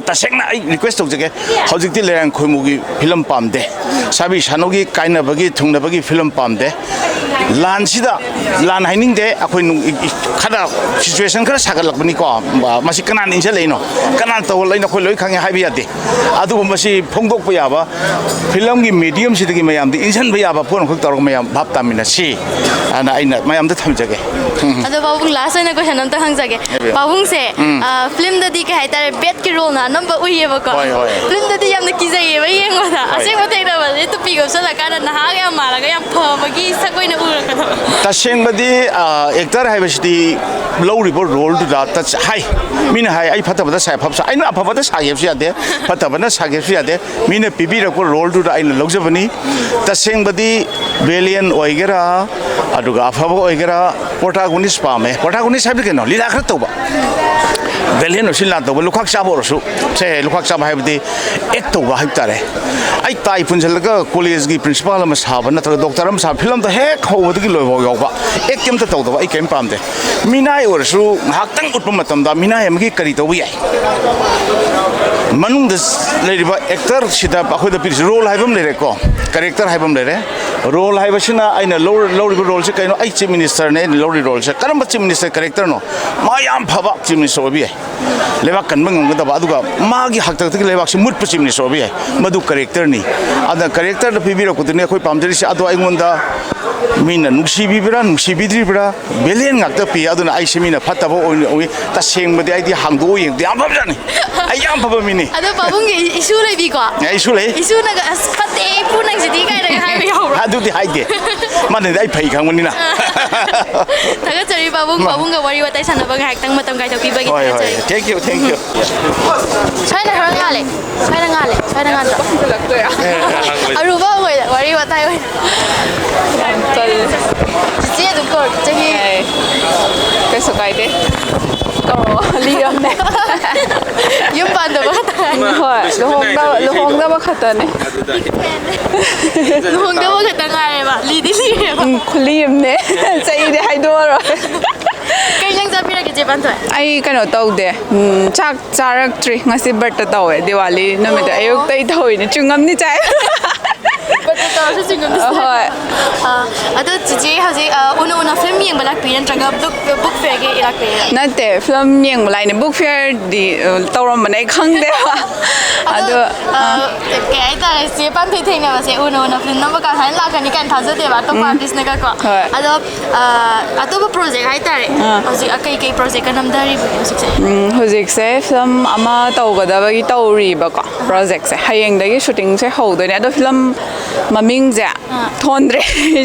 ꯇꯁꯦꯡꯅ ꯑꯩ ꯔꯤꯀ꯭ꯋꯦꯁ ꯇꯧꯖꯒꯦ ꯍꯧꯖꯤꯛꯇꯤ ꯂꯩꯔꯥꯡ ꯈꯣꯏꯃꯨꯒꯤ ꯐꯤꯂꯝ ꯄꯥꯝꯗꯦ ꯁꯥꯕꯤ ꯁꯥꯅꯨꯒꯤ ꯀꯥꯏꯅꯕꯒꯤ ꯊꯨꯡꯅꯕꯒꯤ ꯐꯤꯂꯝ ꯄꯥꯝꯗꯦ ꯂꯥꯟꯁꯤꯗ ꯂꯥꯟ ꯍꯥꯏꯅꯤꯡꯗꯦ ꯑꯩꯈꯣꯏ ꯈꯔ ꯁꯤꯆꯨꯋꯦꯁꯟ ꯈꯔ ꯁꯥꯒꯠꯂꯛꯄꯅꯤꯀோ ꯃꯁꯤ ꯀꯅꯥꯅ ꯏꯟꯁꯤꯜꯂꯛꯏꯅꯣ ꯀꯅꯥꯅ ꯇꯧꯍꯜꯂꯛꯏꯅꯣ ꯑꯩꯈꯣꯏ ꯂꯣꯏ ꯈꯪꯉꯦ ꯍꯥꯏꯕ ꯌꯥꯗꯦ ꯑꯗꯨꯕꯨ ꯃꯁꯤ ꯐꯣꯡꯗꯣꯛꯄ ꯌꯥꯕ ꯐꯤꯂꯝꯒꯤ ꯃꯦꯗꯤꯌꯝꯁꯤꯗꯒꯤ ꯃꯌꯥꯝꯗ ꯏꯟꯁꯤꯟꯕ ꯌꯥꯕ ꯄꯣꯠ ꯑꯃꯈꯛ ꯇꯧꯔꯒ ꯃꯌꯥꯝ ꯚꯥꯞ ꯇꯥꯃꯤꯟꯅꯁꯤ ꯑꯅ ꯑꯩꯅ ꯃꯌꯥꯝꯗ ꯊꯝꯖꯒꯦ ꯑꯗꯣ ꯄꯥꯕꯨꯡ ꯂꯥꯁ ꯑꯣꯏꯅ ꯀꯣꯏꯁꯟ ꯑꯝꯇ ꯍꯪꯖꯒꯦ ꯄꯥꯕꯨꯡꯁꯦ ꯐꯤꯂꯝꯗꯗꯤ ꯀꯩ ꯍꯥꯏꯇꯥꯔꯦ ꯕꯦꯠꯀꯤ ꯔꯣꯜꯅ ꯑꯅꯝꯕ ꯎꯏꯌꯦꯕꯀꯣ ꯐꯤꯂꯝꯗꯗꯤ ꯌꯥꯝꯅ ꯀꯤꯖꯩꯌꯦꯕ ꯌꯦꯡꯕꯗ ꯑꯁꯦꯡꯕ ꯊꯦꯡꯅꯕꯗꯤ ꯇꯨꯄꯤꯒ ꯎꯞꯁꯜꯂꯀꯥꯟꯗ ꯅꯍꯥꯒ ꯌꯥꯝ ꯃꯥꯜꯂꯒ ꯌꯥꯝ ꯐꯕꯒꯤ ꯁꯛ ꯑꯣꯏꯅ ꯎꯔꯛꯀꯗꯕ तसेंबदी एक्टर है लौरीब रोलदुदा हाई मीना हाई आई फतबदा साफब अना अफबदा सागेबसु यादे फतबना सागेबसु यादे मीना पिबिरक रोलदुदा अना लौजबनी तसेंबदी बेलियन ओइगेरा अदुगा अफब ओइगेरा प्रोटागोनिस्ट पामे प्रोटागोनिस्ट हाइब केनो लीला खर तौबा बेलियन ओसिला तौबा लुखाक चाबोरसु से लुखाक चाब हाइबदी एक तौबा हाइब तारे आई ताई पुंजलगा कॉलेज की प्रिंसिपल अमा साबा नत्र डॉक्टर अमा साब फिल्म द हेक होबदगी लोइबो यावबा एक केम त तौदबा आई केम पामदे मीनाय ओरसु हाक्तंग उठप मतमदा मीनाय अमगी करी तौबा याय ꯃꯅꯨꯡꯗ ꯂꯩꯔꯤꯕ ꯑꯦꯛꯇꯔꯁꯤꯗ ꯑꯩꯈꯣꯏꯗ ꯄꯤꯔꯤꯁꯤ ꯔꯣꯜ ꯍꯥꯏꯕ ꯑꯃ ꯂꯩꯔꯦꯀꯣ ꯀꯦꯔꯦꯛꯇꯔ ꯍꯥꯏꯕ ꯑꯃ ꯂꯩꯔꯦ ꯔꯣꯜ ꯍꯥꯏꯕꯁꯤꯅ ꯑꯩꯅ ꯂꯧꯔꯤꯕ ꯔꯣꯜꯁꯦ ꯀꯩꯅꯣ ꯑꯩ ꯆꯤꯐ ꯃꯤꯅꯤꯁꯇꯔꯅꯦ ꯑꯩꯅ ꯂꯧꯔꯤꯕ ꯔꯣꯜꯁꯦ ꯀꯔꯝꯕ ꯆꯤꯐ ꯃꯤꯅꯤꯁꯇꯔ ꯀꯦꯔꯦꯛꯇꯔꯅꯣ ꯃꯥ ꯌꯥꯝ ꯐꯕ ꯆꯤꯐ ꯃꯤꯅꯤꯁꯇꯔ ꯑꯣꯏꯕ ꯌꯥꯏ ꯂꯩꯕꯥꯛ ꯀꯟꯕ ꯉꯝꯒꯗꯕ ꯑꯗꯨꯒ ꯃꯥꯒꯤ ꯍꯛꯇꯛꯇꯒꯤ ꯂꯩꯕꯥꯛꯁꯤ ꯃꯨꯠꯄ ꯆꯤꯐ ꯃꯤꯅꯤꯁꯇꯔ ꯑꯣꯏꯕ ꯌꯥꯏ ꯃꯗꯨ ꯀꯦꯔꯦꯛꯇꯔꯅꯤ ꯑꯗꯨꯅ ꯀꯦꯔꯦꯛꯇꯔꯗ ꯄꯤꯕꯤꯔꯛꯄꯗꯨꯅꯤ ꯑꯩꯈꯣꯏ ꯄꯥꯝꯖꯔꯤꯁꯦ ꯑꯗꯣ ꯑꯩꯉꯣꯟꯗ ꯃꯤꯅ ꯅꯨꯡꯁꯤꯕꯤꯕ꯭ꯔꯥ ꯅꯨꯡꯁꯤꯕꯤꯗ꯭ꯔꯤꯕ꯭ꯔꯥ ꯕꯦꯂꯦꯟ ꯉꯥꯛꯇ ꯄꯤ ꯑꯗꯨꯅ ꯑꯩꯁꯦ ꯃꯤꯅ ꯐꯠꯇꯕ ꯑꯣꯏ ꯇꯁꯦꯡꯕꯗꯤ ꯑꯩꯗꯤ ꯍꯥꯡꯗꯣꯛꯑ ꯌꯦꯡꯗꯦ ꯌꯥꯝ ꯐꯕꯖꯥꯠꯅꯤ ꯑꯩ ꯌꯥꯝ ꯐꯕ ꯃꯤꯅꯤ ꯑꯗꯣ ꯄꯥꯕꯨꯡꯒꯤ ꯏꯁꯨ ꯂꯩꯕꯤꯀꯣ ꯏꯁꯨ ꯂꯩ ꯏꯁꯨꯅꯒ ꯑꯁ ꯐꯠꯇꯦ ꯏꯄꯨ ꯅꯪꯁꯤꯗꯤ ꯀꯥꯏꯅꯒ ꯍꯥꯏꯕ ꯌꯥꯎꯕ꯭ꯔꯥ ꯑꯗꯨꯗꯤ ꯍꯥꯏꯗꯦ ꯃꯥꯅꯗꯤ ꯑꯩ ꯐꯩ ꯈꯪꯕꯅꯤꯅ ꯊꯥꯒꯠꯆꯔꯤ ꯄꯥꯕꯨꯡꯒ ꯋꯥꯔꯤ ꯋꯥꯇꯥꯏ ꯁꯥꯟꯅꯕ ꯉꯥꯏꯍꯥꯛꯇꯪ ꯃꯇꯝ ꯀꯥꯏꯊꯣꯛꯄꯤꯕꯒꯤ ꯍꯣꯏ ꯍꯣꯏ ꯊꯥꯒꯠꯆꯔꯤ ꯊꯦꯡꯛ ꯌꯨ ꯁ꯭ꯋꯥꯏꯗ ꯈꯔ ꯉꯥꯜꯂꯦ ꯁ꯭ꯋꯥꯏꯗ ꯉꯥꯟꯗ꯭ꯔꯣ ꯑꯔꯨꯕ ꯑꯣꯏꯗ ꯋꯥꯔꯤ ꯋꯥꯇꯥꯏ ꯑꯣꯏꯅ ꯆꯤꯆꯦ ꯑꯗꯨꯝ ꯀꯧꯔ ꯆꯍꯤ ꯀꯩꯁꯨ ꯀꯥꯏꯗꯦ ꯀꯧꯔꯣ ꯂꯤꯔꯝꯅꯦ ꯌꯨꯝ ꯄꯥꯟꯗꯕ ꯈꯛꯇ ꯍꯣꯏ ꯂꯨꯍꯣꯡꯗꯕ ꯈꯛꯇꯅꯦ ꯂꯨꯍꯣꯡꯗꯕ ꯈꯛꯇ ꯉꯥꯏꯔꯦꯕ ꯂꯤꯗꯤ ꯂꯤꯔꯦꯕ ꯈꯨꯂꯤ ꯑꯃꯅꯦ ꯆꯍꯤꯗꯤ ꯍꯥꯏꯗꯣꯛꯑꯔꯣꯏ ꯀꯩ ꯏꯟꯖꯥꯡ ꯆꯥꯕꯤꯔꯒꯦ ꯆꯦ ꯄꯥꯟꯊꯣꯏ ꯑꯩ ꯀꯩꯅꯣ ꯇꯧꯗꯦ ꯆꯥꯛ ꯆꯥꯔꯛꯇ꯭ꯔꯤ ꯉꯁꯤ ꯕꯔꯠꯇ ꯇꯧꯋꯦ ꯗꯤꯋꯥꯂꯤ ꯅꯨꯃꯤꯠꯇ ꯑꯌꯨꯛꯇꯩ ꯇꯧꯏꯅꯦ ꯆꯨꯡꯉꯝꯅꯤ ꯆꯥꯏ ꯕꯔꯠꯇ ꯇꯧꯔꯁꯨ ꯆꯤꯡꯒꯝꯗꯤ ꯍꯣꯏ ꯑꯗꯣ ꯆꯤꯆꯦ ꯍꯧꯖꯤꯛ ꯎꯅ ꯐꯤꯂꯝ ꯌꯦꯡꯕ ꯂꯥꯛꯄꯤ ꯅꯠꯇ꯭ꯔꯒ ꯕꯨꯛ ꯐꯦꯌꯔꯒꯤ ꯂꯥꯛꯄꯤꯔꯥ ꯅꯠꯇꯦ ꯐꯤꯂꯝ ꯌꯦꯡꯕ ꯂꯥꯛꯏꯅꯦ ꯕꯨꯛ ꯐꯤꯌꯔꯗꯤ ꯇꯧꯔꯝꯕꯅꯦ ꯑꯩ ꯈꯪꯗꯦꯕ ꯑꯗꯣ ꯀꯩ ꯍꯥꯏꯇꯥꯔꯦ ꯆꯦ ꯄꯥꯟꯊꯣꯏ ꯊꯦꯡꯅꯕꯁꯦ ꯎꯅ ꯐꯤꯂꯝ ꯅꯝꯕ ꯀꯥꯟ ꯍꯥꯏꯅ ꯂꯥꯛꯀꯅꯤ ꯀꯥꯏꯅ ꯊꯥꯖꯗꯦꯕ ꯑꯇꯣꯞꯄ ꯑꯥꯔꯇꯤꯁꯅꯒꯀꯣ ꯍꯣꯏ. ꯑꯗꯣ ꯑꯇꯣꯞꯄ ꯄ꯭ꯔꯣꯖꯦꯛ ꯍꯥꯏꯇꯥꯔꯦ ꯍꯧꯖꯤꯛ ꯀꯩ ꯄ꯭ꯔꯣꯖꯦꯛꯀ ꯅꯝꯊꯔꯤꯕꯒꯦ ꯍꯧꯖꯤꯛꯁꯦ ꯍꯧꯖꯤꯛꯁꯦ ꯐꯤꯂꯝ ꯑꯃ ꯇꯧꯒꯗꯕꯒꯤ ꯇꯧꯔꯤꯕꯀꯣ ꯄ꯭ꯔꯣꯖꯦꯛꯁꯦ ꯍꯌꯦꯡꯗꯒꯤ ꯁꯨꯇꯤꯡꯁꯦ ꯍꯧꯗꯣꯏꯅꯦ ꯑꯗꯣ ꯐꯤꯂꯝ ꯃꯃꯤꯡꯁꯦ ꯊꯣꯟꯗ꯭ꯔꯦ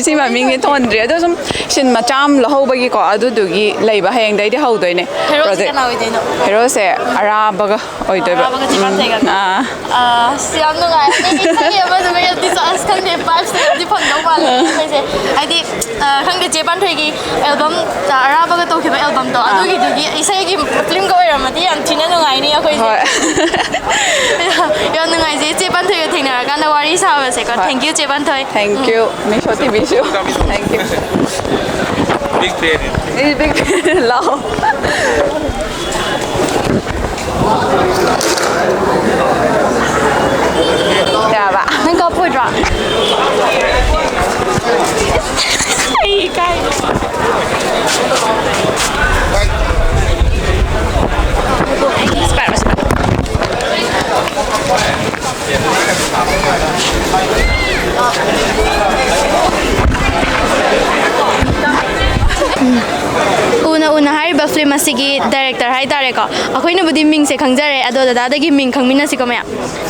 ꯁꯤ ꯃꯃꯤꯡꯁꯦ ꯊꯣꯟꯗ꯭ꯔꯤ ꯑꯗꯣ ꯁꯨꯝ ꯁꯤꯟ ꯃꯆꯥ ꯑꯃ ꯂꯧꯍꯧꯕꯒꯤꯀꯣ ꯑꯗꯨꯗꯨꯒꯤ ꯂꯩꯕ ꯍꯌꯦꯡꯗꯒꯤꯗꯤ ꯍꯧꯗꯣꯏꯅꯦ ꯍꯦꯔꯣꯁꯦ ꯀꯅꯥ ꯑꯣꯏꯗꯣꯏꯅꯣ ꯍꯦꯔꯣꯁꯦ ꯑꯔꯥꯕꯒ ꯑꯣꯏꯗꯣꯏꯕ ꯑꯔꯥꯕꯒ ꯆꯦ ꯄꯥꯟꯊꯣꯏꯒ ꯌꯥꯝ ꯅꯨꯡꯉꯥꯏꯔꯅꯤ ꯏꯁꯩ ꯑꯃꯗꯨꯒ ꯌꯥꯝꯗꯤ ꯑꯁ ꯈꯪꯗꯦ ꯄꯥꯏꯞꯁꯦ ꯌꯥꯝꯗꯤ ꯐꯪꯗꯧ ꯃꯥꯜꯂꯦ ꯑꯩꯈꯣꯏꯁꯦ ꯍꯥꯏꯗꯤ ꯈꯪꯗꯦ ꯆꯦ ꯄꯥꯟꯊꯣꯏꯒꯤ ꯑꯦꯜꯕꯝ ꯑꯔꯥꯕꯒ ꯇꯧꯈꯤꯕ ꯑꯦꯜꯕꯝꯗꯣ ꯑꯗꯨꯒꯤꯗꯨꯒꯤ ꯏꯁꯩꯒꯤ ꯐꯤꯂꯝꯒ ꯑꯣꯏꯔꯝꯃꯗꯤ ꯌꯥꯝ ꯊꯤꯅ ꯅꯨꯡꯉꯥꯏꯅꯤ ꯑꯩꯈꯣꯏꯁꯦ ꯌꯥꯝ ꯅꯨꯡꯉꯥꯏꯖꯩ ꯆꯦ ꯄꯥꯟꯊꯣꯏꯒ ꯊꯦꯡꯅꯔꯀꯥꯟꯗ ꯋꯥꯔꯤ ꯁꯥꯕꯁꯦꯀꯣ ꯊꯦꯡꯛ ꯌꯨ ꯆꯦ ꯄꯥꯟꯊꯣꯏ Thank you, Misho Tibishu. Thank you. Big fan. Big fan. Lao. Yaba. Nang kapoidra. Ai kai. Una hariba film asigi director haitareko akoinabudi mingse khangjare ado dadadagi ming khangminasiko maya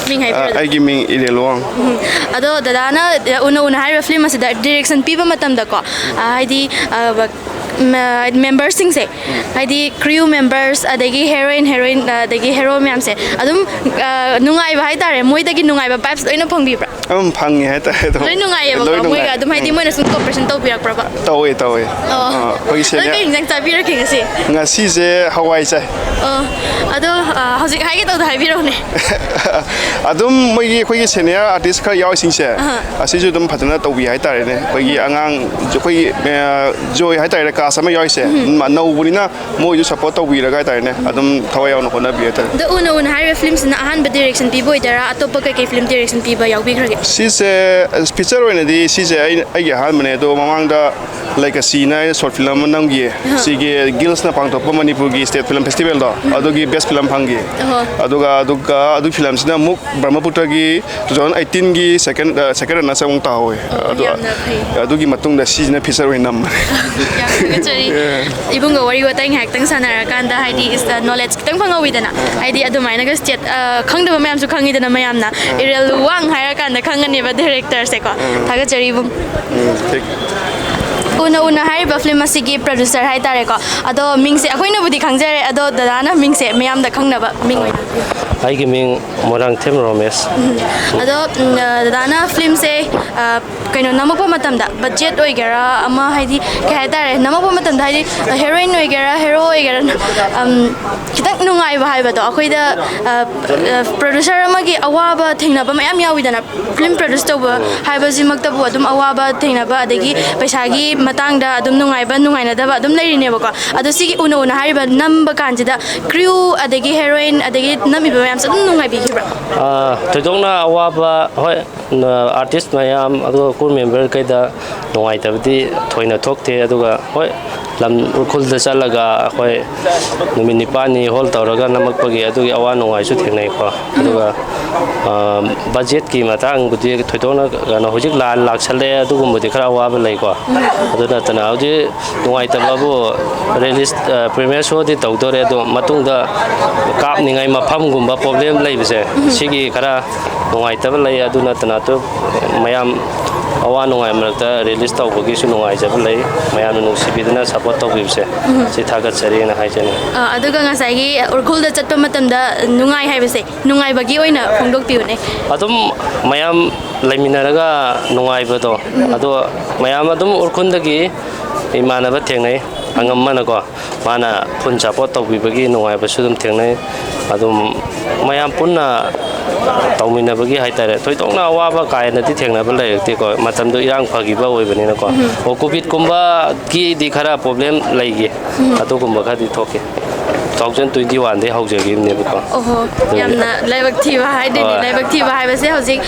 ming haibra aigi ming Irelwang ado dadana una hariba film asida direction piba matamda ko haidi members sing se haidi crew members adagi heroine adagi hero myam se adum nungai ba haitare moidagi nungai ba vibes loina phangbibra phangi haitare do loi nungai ba moiga adum haidi moina sun cooperation tawbirak praba tawe hoi se kai injang tabira ke ngasi ngasi se hawai chai ado hojik haige tawda haibiro ne adum moigi khoi senior artist kha yaw sing se asisu dum phatana tawbi haitare ne khoi angang khoi joy haitare ka sama yaw se no bunina moi support tawbi ra haitare ne adum thawai yaw no hona bi haitare the una hire films na ahan ba direction pi boy dara atopa kai film direction pi ba yaw bi khrage si se picture oina di si se ai ga han mane do mamang da like a scene short film namgi sige gills na pang to manipur gi state film festival do adugi best film phangi adu film sina muk brahmaputra gi 2018 gi second na sang ta hoy adugi matung da si na picture oina nam ibunga wari watai hak tang sanara kanda haidi is the knowledge kitang phangawi dana haidi adumai na state khangdaba mayam su khangi dana mayam na irel wang haira kanda khangani ba director se ko thaga chari bum una hariba film asigi producer haitare ko ado mingse akoina budi khangjare ado dadana mingse mayam da khangnaba ming oina aigi ming morang them romesh ado dadana film se kaino namakpa matamda budget oigera ama haidi ke haitare namakpa matamda haidi heroine oigera hero oigera kitang nungai ba haiba do akoida producer amagi awaba thingnaba mayam yawidana film produce toba haiba jimakta bu adum awaba thingnaba adagi paisa gi matangda adum nungaiba nungainadaba adum leirinebako ado sigi una hariba namba kanjida crew adagi heroine adagi namiba mayam adum nungaibikhibra Tudongna awaba hoi artist mayam adu crew member kaida nungaitabdi thoina thokte aduga hoi lam urkhul da chalaga hoi numini pani hol tawraga namakpagi adugi awa nungai su thengnai ko aduga budget ki matang budi thoidona gana hojik la lak chale adugumudi khara wa ba lai ko aduna tana audi nungai tababu release premiere show di tawdore do matungda kap ningai mafam gumba problem lai bise sigi khara nungai tab lai aduna tana to mayam awa nungai marakta release tawbagi su nungai jab lai mayam nu sibidna support tawbibse si thagat sari na haijani aduga ngasai gi urkhul da chatpa matamda nungai haibase nungai bagi oina phongdok piune adum mayam laiminaraga nungai bado ado mayam adum urkhundagi imanaba thengnai angam mana ko mana phun support tawbibagi nungai basu dum thengnai adum mayam punna tawminabagi haitare thoidongna waba kaina ti thengnaba lairti ko matamdo irang phagiba oibanina ko o covid kumba ki di khara problem laigi atogumba khadi thoke 2021 de haujagi nebako oho yamna laibak thiba haide ni laibak thiba haibase hojik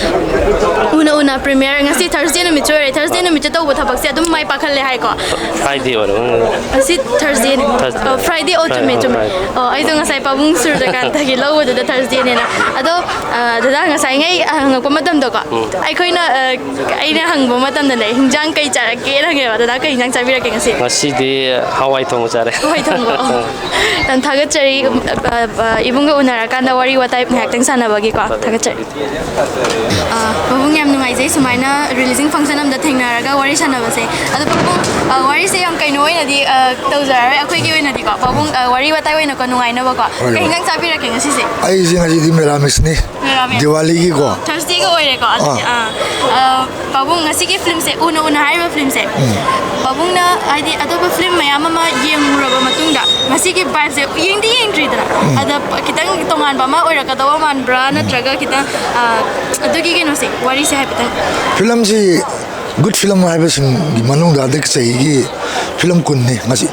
una premiere ngasi Thursday na michore Thursday na michata uba thabak se adum mai pakhalle hai ko Friday oro asi Thursday Friday ultimate ai do ngasai pabung sur da kan thagi lawo da Thursday ne na ado da ngasai ngai ngakpa matam do ko ai khoina aina hangbo matam da nei hingjang kai chara ke ra ge da kai hingjang chabira ke ngasi ngasi de hawai thong chare hawai thong tan thagachari ibunga unara kanda wari watai ngakting sanabagi ko thagachari babung yam nungai jai sumaina releasing function am da thengnaraga wari sanabase ado babung wari se yam kaino oina di tawzare akhoi gi oina di ko babung wari watai oina ko nungai na ba ko kai hingjang chabira ke ngasi se ai jing aji di meramis ni Diwali gi ko Thursday ko oire ko babung ngasi gi film se una haiba film se babung na adi atoba film mayam ma yenguraba matungda ngasi gi vibe se yengdi yengdri da ada kitang tongan ba ma oira ka dawa man bra na traga kita adugi gi no se wari se hapitan film ji good film haiba sing gi manung da dek sei gi film kun ni ngasi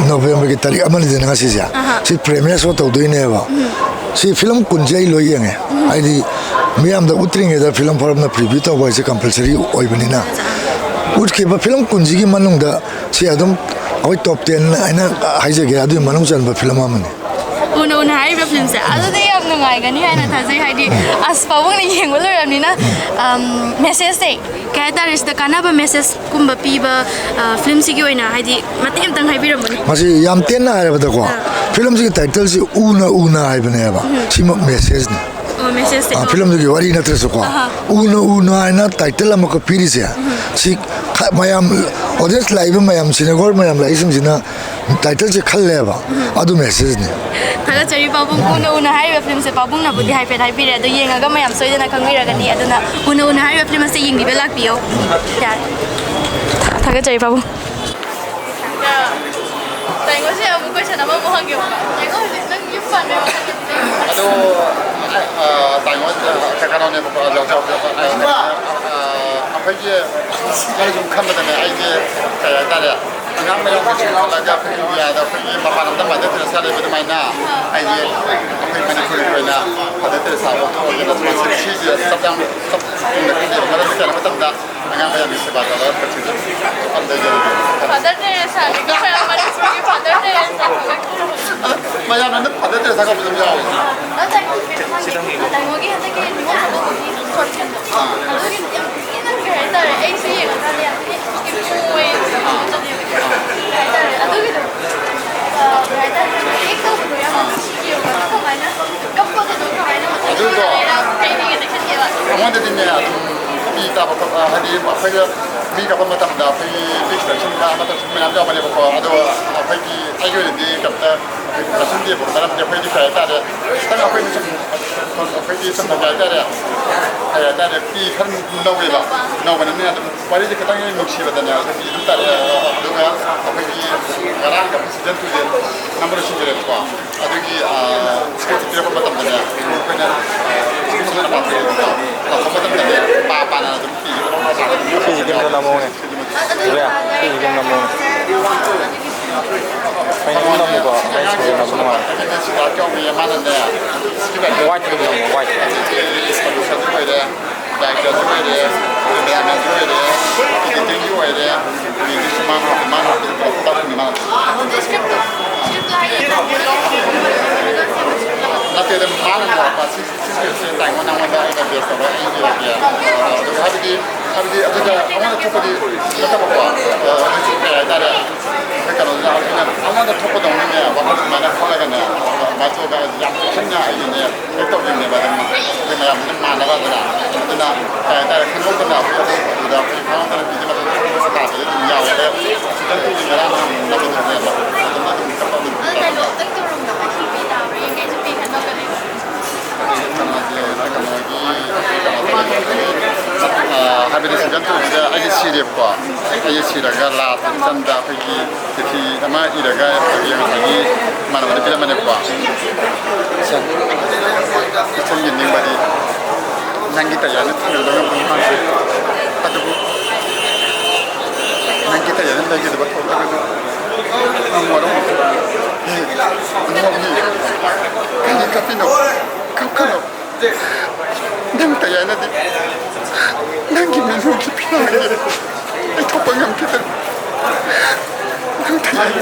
November gi tari amani de ngasi ja si premiere so to doine ba si film kun jai lo yenge ai di miam da utring da film forum na preview to ba se compulsory oi bani na ut ke ba film kun ji gi manung da si adum oi top 10 aina haije ge adu manung chan ba film amani una haiba film se ado de yam ngai gani haina thajai haidi as pawung ni yengol ramni na message se kaita rista kana ba message kumba piba film si gi oina haidi matem tang haibiram bani masi yam ten na ba da ko film ji title si una hai bane ba si message ni message se film ji wari na tres ko una na title am ko piri se si mayam audience live mayam sinagor mayam la isim jina title je khalle ba adu message ni thaga chari babung una haiba film se babung na budi haipe hai pire ado yenga ga mayam soidana khangira gani aduna una haiba film se yingdi belak piyo ya thaga chari babung taingo se amu question ama mo hangyo taingo nang yufan me ado taingo kakano ne ko lo jo 아버지 잘 좀 칸다네 아이게 다래 남매랑 같이 나가자 그리야다 그리 마파는데 맞을 살을 많이나 아이게 아버지 많이 그러나 받을 사고 거기서 무슨 시지 sabang 근데 말을 잘 못한다 내가 봐야 미스 받아서 같이 안돼 받을 때 사니까 그냥 말이 저기 받을 때 마야는 받을 때 사고 좀 자. 나 거기 한테 뭐 하고 거기 소리한다. 거기 일단은 AC에 가다니야. 이게 뭐에 아도기도 일단 이거도 약간 시기가 많이 깜빡도 많이 아무한테 듣냐 이따부터 하디 앞에가 미가 보면 담다 앞에 픽스처럼 아마도 정말 남자 많이 보고 아도 앞에 아이들이 갑다 라순디에 보는 사람들 앞에 뒤에 따라 땅 앞에 좀 앞에 좀 나가야 aya tare pi khan nawe ba nawe ne adum pare je katang ni nokshi badanya pi dum tare aduga apagi garang ka president tu de number shi jere ko adugi script tire ko batam danya ko na script na ba ko na ko batam danya pa na dum pi ko na sa dum pi je na mo ne 그래야 이게 너무 그냥 너무가 렌즈가 너무 화이트도 너무 화이트 나한테 많은 거 같아. 시스템 땅원 땅원다 이거 비슷해. 하비디 어디가 아무나 토퍼디 갖다 먹고 따라 그러니까 너 아무나 토퍼 동네에 와서 만나 콜라가네 맞도가 약속했냐 이게 액터빈네 받으면 그냥 무슨 만나가더라 그러나 따라 큰 것도 나오고 그다 방안들은 비즈마다 스타트 야외에 시간 투자를 하는 나도 하비디 시간 투자 아예 시리프과 아예 시라가 라트 산다 거기 특히 아마 이라가 여기 만나는 빌라만과 참 이청년 님바디 난기타 야는 틀어놓은 분한테 아주 난기타 야는 나기도 못하고 아무런 아니 카피노 카카노 난기타 야는 난기면 속이 피나게 이 토방감 피들 난기타 야는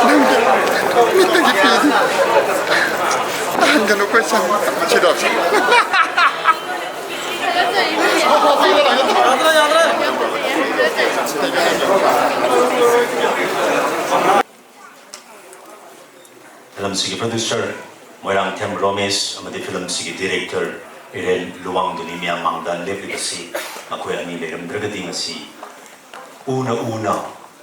난기 밑에기 피지 한가놓고 참 지도없어 film सिगी producer Moirangthem Romesh अमदि film सिगी director Iren लुवांगदुनि मियां मांगदा लेबलिबसी मखोय अनि लेरमद्रगदि ngasi una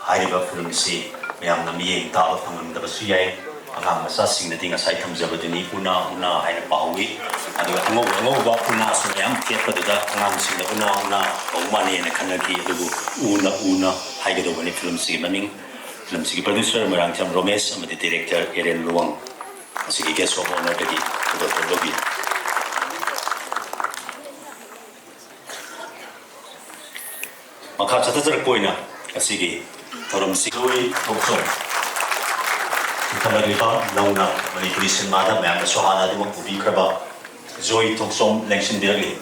हाइबा फिल्म सि मियां नमियें ताब फंगमदबसु याय अगाम मसासिंगदि ngasai thamjabaduni una haina pawi aduga angobba una sumyam kepadaga angamsingda una bawmani ne khanaki adugu una haigedobani film sigi maming film sigi producer moirangtham romesh amadi director eren luwang sigi guest of honor dagi dr logi makha chatajar koina asigi thoram sigoi tokson Kalariba nauna Manipuri Sinmada Mayam Sohana di Magpubi Kraba Zoe Toksom Lengsin Biragli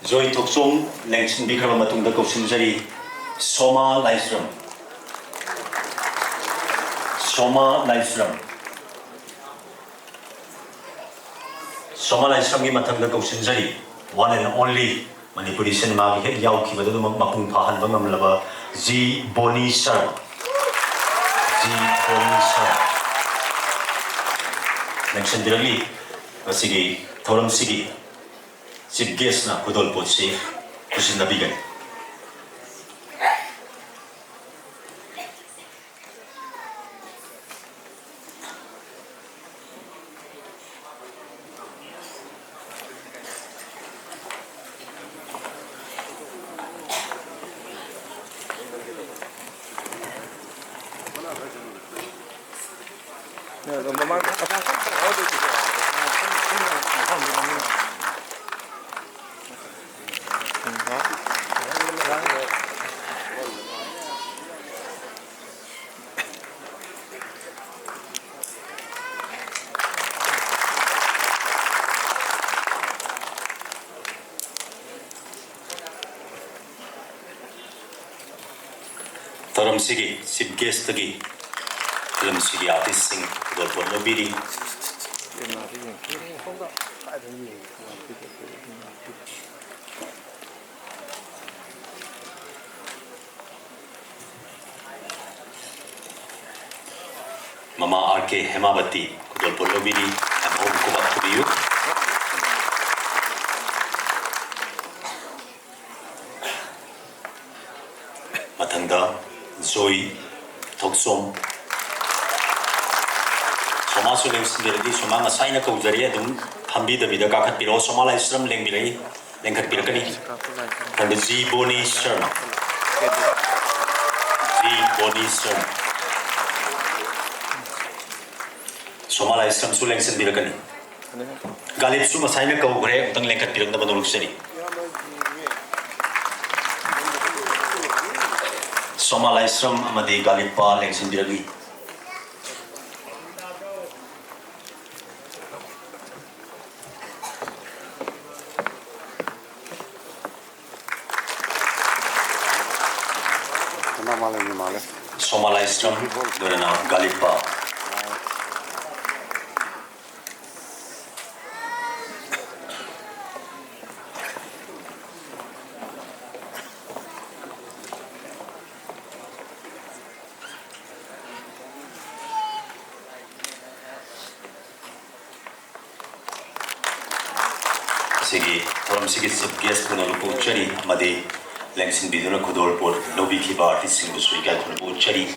Zoe Toksom Lengsin Bikraba Matungda Kausinjari Soma Laisram ki Matangda Kausinjari one and only Manipuri Sinma ki Yauki Badadu Mapung Pahan Bangamlaba Z Boni Sharma Mention directly, masigi thoram sigi chief guest na kudol posi kusin na bigay. Thoram sigi chief guest tagi film sigi artist sing dolpon lobiri Mama RK Hemabati dolpon lobiri and home kubak kubiyu matangda Zoe Toksom Soma su lengsindiradi soma ngasai na kaujari adum phambi dabida kakat piro soma lai sram lengbirai lengkat pirakani and Z Boni Sharma soma lai sram su lengsindirakani galip su masai na kaugre utang lengkat pirak na banuruk sari Somalaisram amadi Galipa lengsinbiragi. Somalaisram dorana Galipa. Sigi, orang sigi subguest pun lalu cari, amadi lengsin biduna kudol por lobby kiba artis singgu suikai pun cari.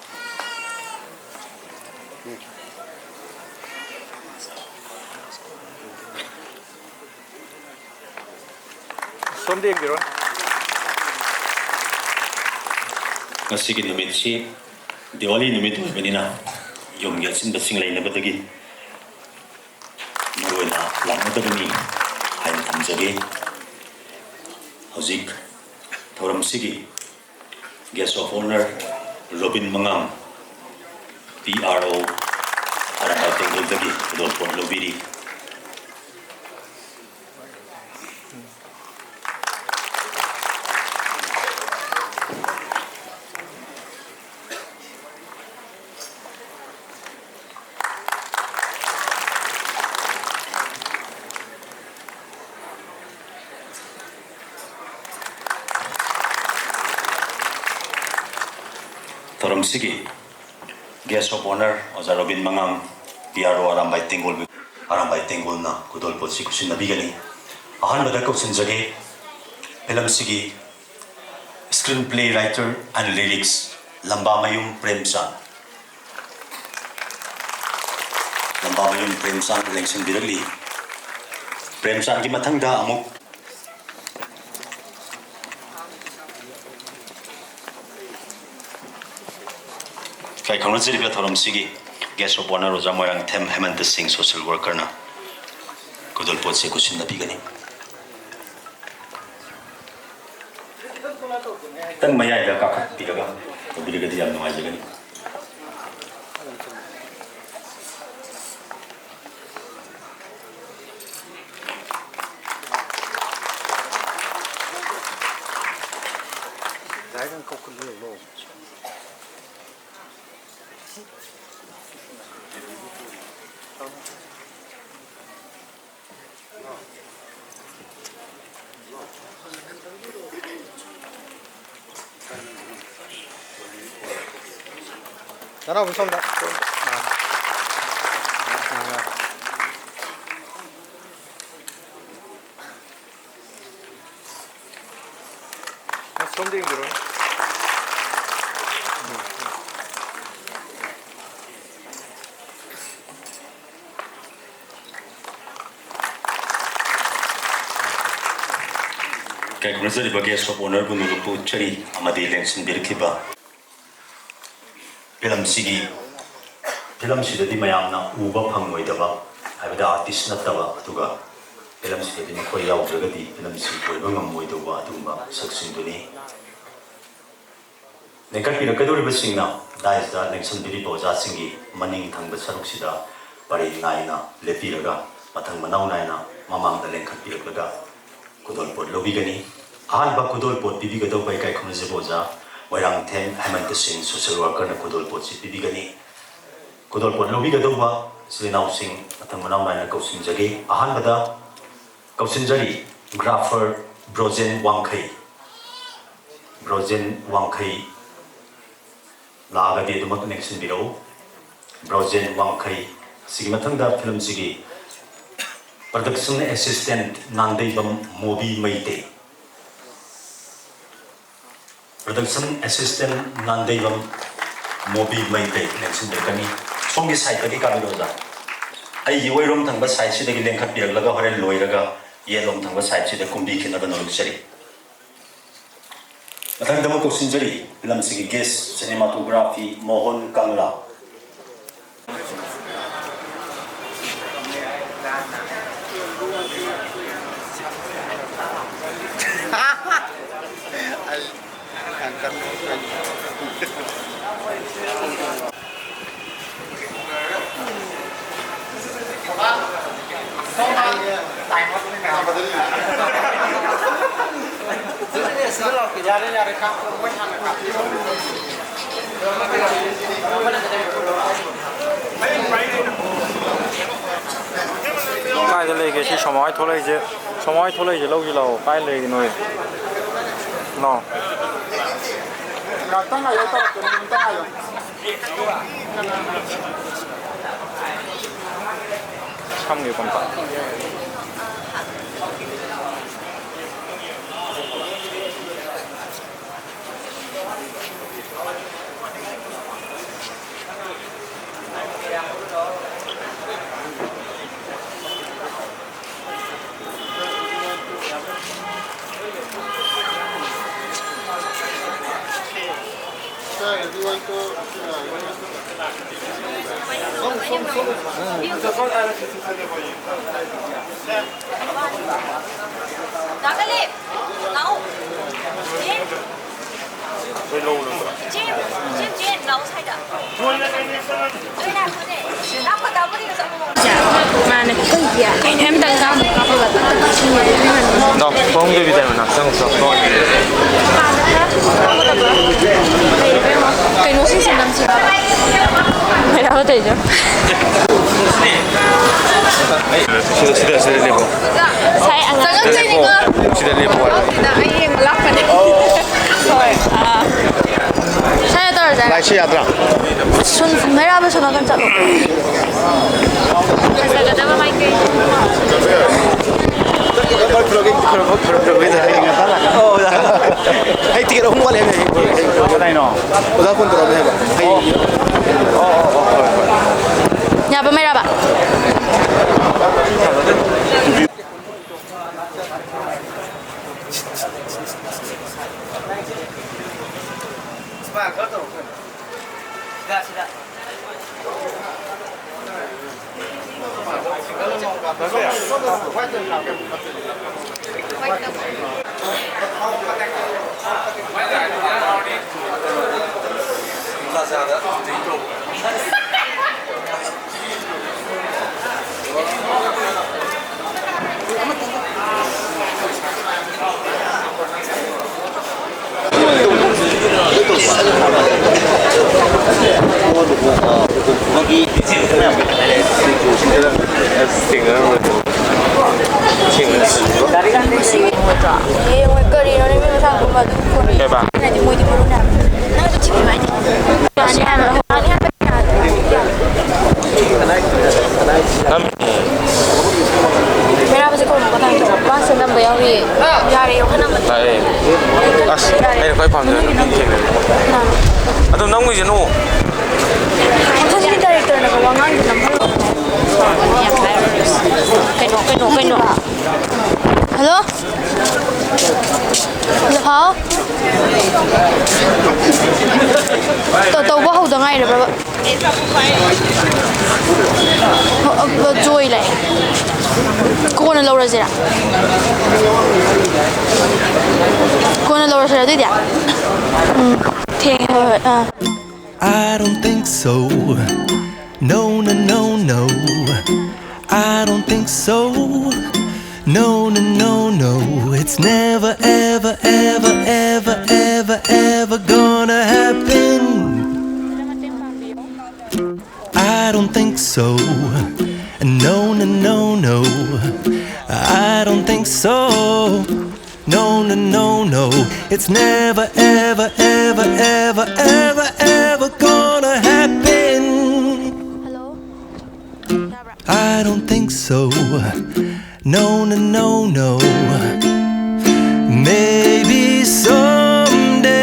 Somdeng biro. Sigi numit si Diwali numit benina yom gelsin basing lain na batagi. Naroy na lang na dagani. Hain tamjage hauzik thoram sigi guest of honor Robin Mangang PRO araba tengol dagi dol pon lobiri Thoram sigi guest of honor Oza Robin Mangang PRO arambay tenggol na kudol po si kusin nabigani ahan badal ko sinjage film sigi screenplay writer and lyrics Lamba Mayum Premchand lengsin biragli Premchand ki mathangda amuk Kay Congressman Thoram Sigi, guest of honor Roja Moirang Them Hemant Singh social worker na kudol pot se kusin na bigani. Tan mayay da kakat bigaga, bigaga di am nungai jagani. Dagang kau kuliah lo. Tara, bersama dah. Something bro. Kay Congressman guest of honor pun lupu cari amadi lengsin birkiba. Film sigi di mayam na uba phangoi daba haibada artist na taba tuga film sigi ni khoi yaw jagadi film sigi khoi bangam moi doba tumba saksin duni nekat pira kadori basingna dais da lengsan biri boja singi maning thangba saruk sida pari naina lepiraga mathang manau naina mamang da lengkat pira laga kudol pot lobi gani ahan ba kudol pot bibi gado bai kai khumje boja Moirang Them Hemant Singh social worker na kudol pot si bibigani kudol pot lobi gado ba silinaw sing atang manaw na kausin jagi ahan bada kausin jari grapher Brojen Wangkai laga di dumat next biro Brojen Wangkai sigi mathang da film sigi production assistant Nandai Bam Mobi Maite Production Assistant Nandaivam Mobi Maite Nelson Berkani Songi site tagi kabiroja ai yoi rom thangba site si dagi lengkhat piak laga hore loiraga ye lom thangba site si de kumbi khinaga nolok chari mathang dama ko sinjari film sigi guest cinematography Mohan Kangla Angkat cái này cái gì সময় thôi chứ lâu gì lâu cái này nói nó 참 nhiều con tàu 너 공급이 되면 낙상수 cái nó xin làm gì mày đâu có thể chứ 시대 리버 sai ăn cái gì cơ 시대 리버 anh em lắc vào đây rồi sai đâu rồi lại xe ra 손 mày ra bây giờ nó cần chậm hay ticket không qua lên này cái này nó có ra con tàu này吧 nhà bên mày ra bạn Atau nang mo jeno. Kasi director na kawangan din naman. Kano. Hello? Hello? Tao ba hầu ngay rồi ba? Joy lại. Cô nó lâu rồi gì ạ? Cô nó lâu rồi gì đấy? I don't think so. No, no, no, no. I don't think so. No, no, no, no. It's never, ever, ever, ever, ever, ever gonna happen. I don't think so. No, no, no, no. I don't think so. No, no, no, no. It's never, ever, ever, ever, ever, ever gonna happen. Hello? I don't think so. No, no, no, no. Maybe someday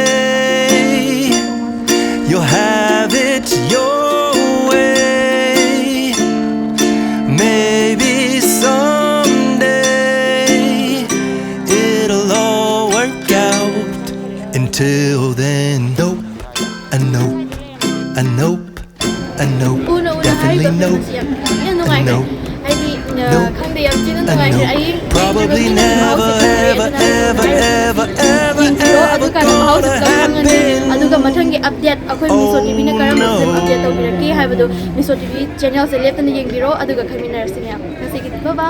you'll have it your way. Maybe someday it'll all work out. Until then, nope, a nope, a nope, a nope. Definitely nope, a nope. Probably never, ever, ever, ever, ever, ever gonna happen. ꯃꯊꯪꯒꯤ update ꯑꯩꯈꯣꯏ ꯃꯤꯁꯣ ꯇꯤꯚꯤꯅ ꯀꯔꯝꯕ film update ꯇꯧꯕꯤꯔꯛꯀꯦ ꯍꯥꯏꯕꯗꯨ ꯃꯤꯁꯣ TV ꯆꯦꯅꯦꯜꯁꯦ ꯂꯦꯞꯇꯅ ꯌꯦꯡꯕꯤꯔꯣ ꯑꯗꯨꯒ ꯈꯪꯃꯤꯟꯅꯔꯁꯤ ꯃꯌꯥꯝ ꯉꯁꯤꯒꯤꯗꯤ ꯕꯥꯏ ꯕꯥꯏ